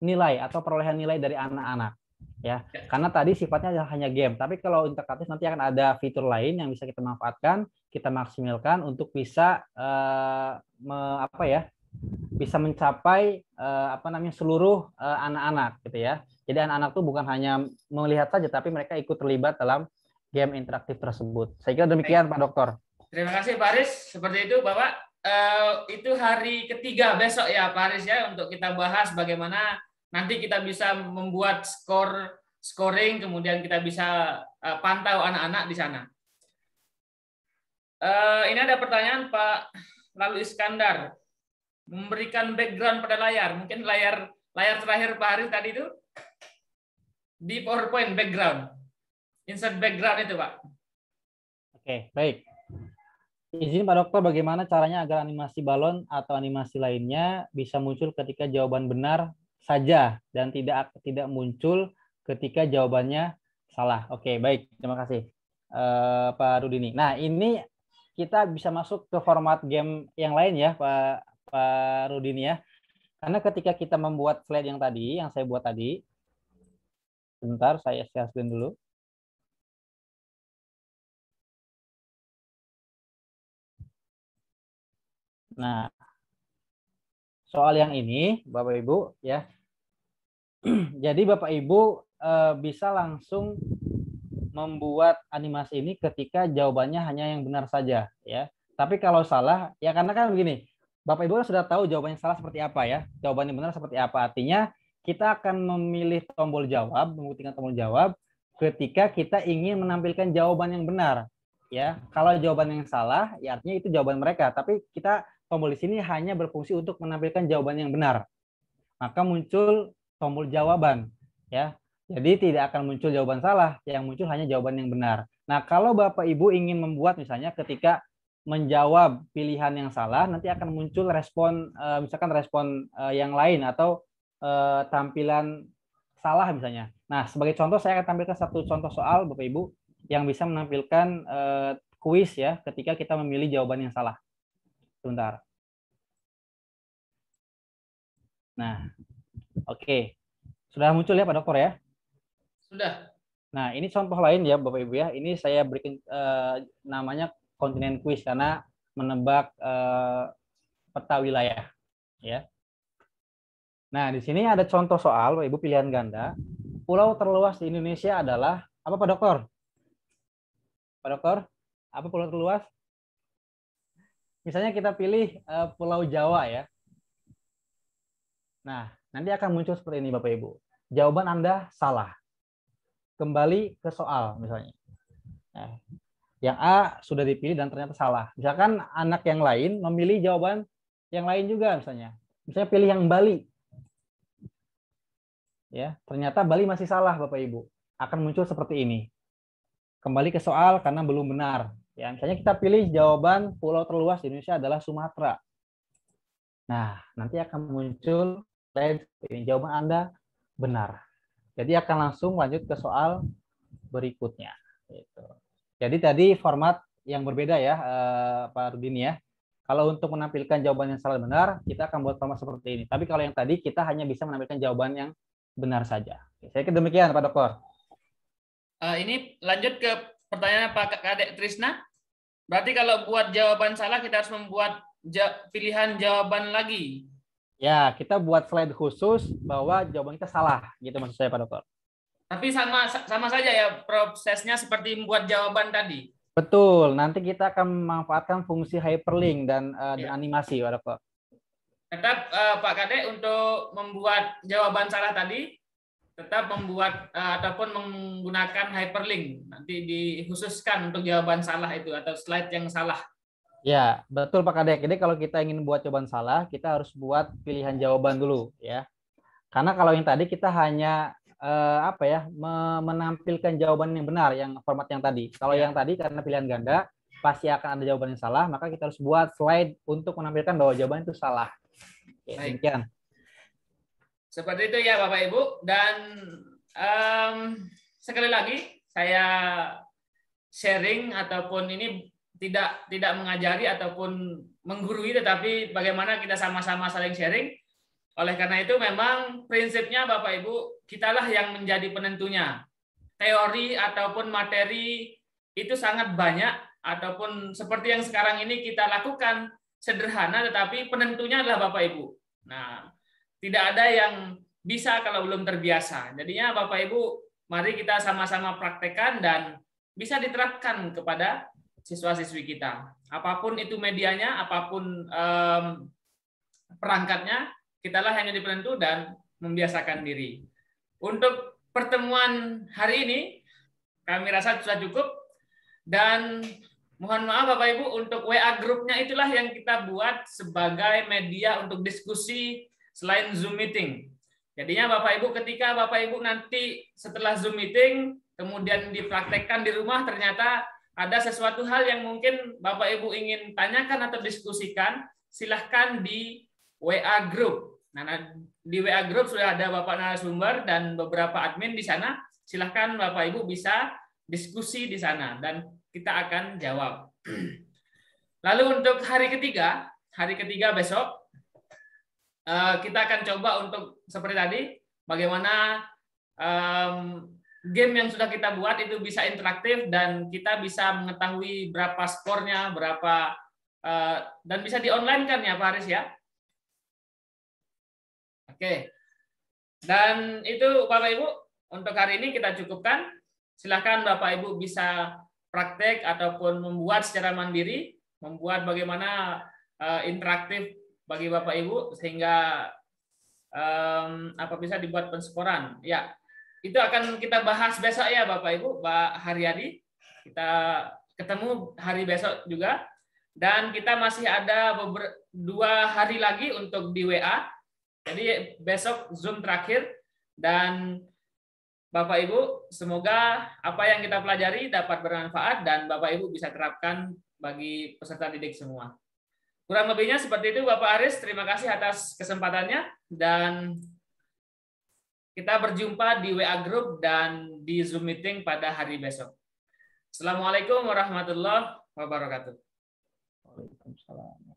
nilai atau perolehan nilai dari anak-anak. ya. Karena tadi sifatnya hanya game, tapi kalau interaktif nanti akan ada fitur lain yang bisa kita manfaatkan, kita maksimalkan untuk bisa bisa mencapai seluruh anak-anak gitu ya. Jadi anak-anak tuh bukan hanya melihat saja, tapi mereka ikut terlibat dalam game interaktif tersebut. Saya kira demikian, Pak Dokter. Terima kasih Pak Aris. Seperti itu Bapak. Itu hari ketiga besok ya Pak Aris ya, untuk kita bahas bagaimana nanti kita bisa membuat scoring, kemudian kita bisa pantau anak-anak di sana. Ini ada pertanyaan Pak Lalu Iskandar, memberikan background pada layar. Mungkin layar terakhir Pak Aris tadi itu di PowerPoint background, insert background itu Pak. Oke, baik. Izin Pak Dokter, bagaimana caranya agar animasi balon atau animasi lainnya bisa muncul ketika jawaban benar saja dan tidak muncul ketika jawabannya salah? Oke, baik. Terima kasih, Pak Rudini. Nah, ini kita bisa masuk ke format game yang lain ya, Pak Rudini ya. Karena ketika kita membuat slide yang tadi, yang saya buat tadi, sebentar saya share screen dulu. Nah, soal yang ini, Bapak Ibu, ya. Jadi Bapak Ibu bisa langsung membuat animasi ini ketika jawabannya hanya yang benar saja, ya. Tapi kalau salah, ya karena kan begini, Bapak Ibu sudah tahu jawabannya salah seperti apa ya, jawabannya benar seperti apa. Artinya kita akan memilih tombol jawab, membuktikan tombol jawab ketika kita ingin menampilkan jawaban yang benar, ya. Kalau jawaban yang salah, ya artinya itu jawaban mereka. Tapi kita tombol di sini hanya berfungsi untuk menampilkan jawaban yang benar. Maka muncul tombol jawaban, ya. Jadi tidak akan muncul jawaban salah, yang muncul hanya jawaban yang benar. Nah, kalau Bapak Ibu ingin membuat misalnya ketika menjawab pilihan yang salah, nanti akan muncul respon, misalkan respon yang lain atau tampilan salah misalnya. Nah, sebagai contoh saya akan tampilkan satu contoh soal Bapak Ibu yang bisa menampilkan kuis ya ketika kita memilih jawaban yang salah. Sebentar. Nah, oke. Sudah muncul ya Pak Dokter ya? Sudah. Nah, ini contoh lain ya Bapak Ibu ya. Ini saya berikan namanya kontinen kuis karena menebak peta wilayah ya. Nah, di sini ada contoh soal Bapak Ibu pilihan ganda. Pulau terluas di Indonesia adalah apa Pak Dokter? Pak Dokter, apa pulau terluas? Misalnya kita pilih Pulau Jawa ya. Nah, nanti akan muncul seperti ini Bapak Ibu. Jawaban Anda salah. Kembali ke soal misalnya. Nah, yang A sudah dipilih dan ternyata salah. Misalkan anak yang lain memilih jawaban yang lain juga misalnya. Misalnya pilih yang Bali. Ya, ternyata Bali masih salah Bapak Ibu. Akan muncul seperti ini. Kembali ke soal karena belum benar. Ya, misalnya kita pilih jawaban pulau terluas di Indonesia adalah Sumatera. Nah, nanti akan muncul jawaban Anda benar. Jadi akan langsung lanjut ke soal berikutnya. Gitu. Jadi tadi format yang berbeda ya, Pak Rudini ya. Kalau untuk menampilkan jawaban yang salah benar, kita akan buat format seperti ini. Tapi kalau yang tadi kita hanya bisa menampilkan jawaban yang benar saja. Saya kira demikian, Pak Dokter. Ini lanjut ke pertanyaan Pak Kadek Trisna. Berarti kalau buat jawaban salah kita harus membuat pilihan jawaban lagi. Ya, kita buat slide khusus bahwa jawaban kita salah, gitu maksud saya Pak Dokter. Tapi sama saja ya prosesnya seperti membuat jawaban tadi. Betul, nanti kita akan memanfaatkan fungsi hyperlink dan animasi Pak Dokter. Tetap Pak Kadek untuk membuat jawaban salah tadi tetap membuat ataupun menggunakan hyperlink, nanti dikhususkan untuk jawaban salah itu atau slide yang salah. Ya, betul Pak Kadek. Jadi kalau kita ingin buat jawaban salah, kita harus buat pilihan jawaban dulu ya. Karena kalau yang tadi kita hanya menampilkan jawaban yang benar, yang format yang tadi. Kalau yang tadi karena pilihan ganda pasti akan ada jawaban yang salah, maka kita harus buat slide untuk menampilkan bahwa jawaban itu salah. Oke, demikian. Seperti itu ya Bapak Ibu, dan sekali lagi saya sharing ataupun ini tidak mengajari ataupun menggurui, tetapi bagaimana kita sama-sama saling sharing. Oleh karena itu memang prinsipnya Bapak Ibu kitalah yang menjadi penentunya. Teori ataupun materi itu sangat banyak, ataupun seperti yang sekarang ini kita lakukan sederhana, tetapi penentunya adalah Bapak Ibu. Nah, tidak ada yang bisa kalau belum terbiasa. Jadinya Bapak Ibu, mari kita sama-sama praktekkan dan bisa diterapkan kepada siswa-siswi kita. Apapun itu medianya, apapun perangkatnya, kitalah yang jadi penentu dan membiasakan diri. Untuk pertemuan hari ini, kami rasa sudah cukup. Dan mohon maaf Bapak Ibu, untuk WA grupnya itulah yang kita buat sebagai media untuk diskusi selain Zoom meeting. Jadinya Bapak Ibu, ketika Bapak Ibu nanti setelah Zoom meeting, kemudian dipraktekkan di rumah, ternyata ada sesuatu hal yang mungkin Bapak Ibu ingin tanyakan atau diskusikan, silahkan di WA group. Nah, di WA group sudah ada Bapak narasumber dan beberapa admin di sana. Silahkan Bapak Ibu bisa diskusi di sana dan kita akan jawab. Lalu untuk hari ketiga besok, kita akan coba untuk seperti tadi, bagaimana game yang sudah kita buat itu bisa interaktif dan kita bisa mengetahui berapa skornya, berapa dan bisa di online kan ya Pak Haris ya? Oke. Dan itu Bapak Ibu, untuk hari ini kita cukupkan. Silakan Bapak Ibu bisa praktek ataupun membuat secara mandiri, membuat bagaimana interaktif bagi Bapak Ibu sehingga apa bisa dibuat penskoran. Ya, itu akan kita bahas besok ya Bapak Ibu, Pak Haryadi. Kita ketemu hari besok juga. Dan kita masih ada 2 hari lagi untuk di WA. Jadi besok Zoom terakhir, dan Bapak Ibu semoga apa yang kita pelajari dapat bermanfaat dan Bapak Ibu bisa terapkan bagi peserta didik semua. Kurang lebihnya seperti itu Bapak Aris, terima kasih atas kesempatannya dan kita berjumpa di WA Group dan di Zoom meeting pada hari besok. Assalamualaikum warahmatullahi wabarakatuh. Waalaikumsalam.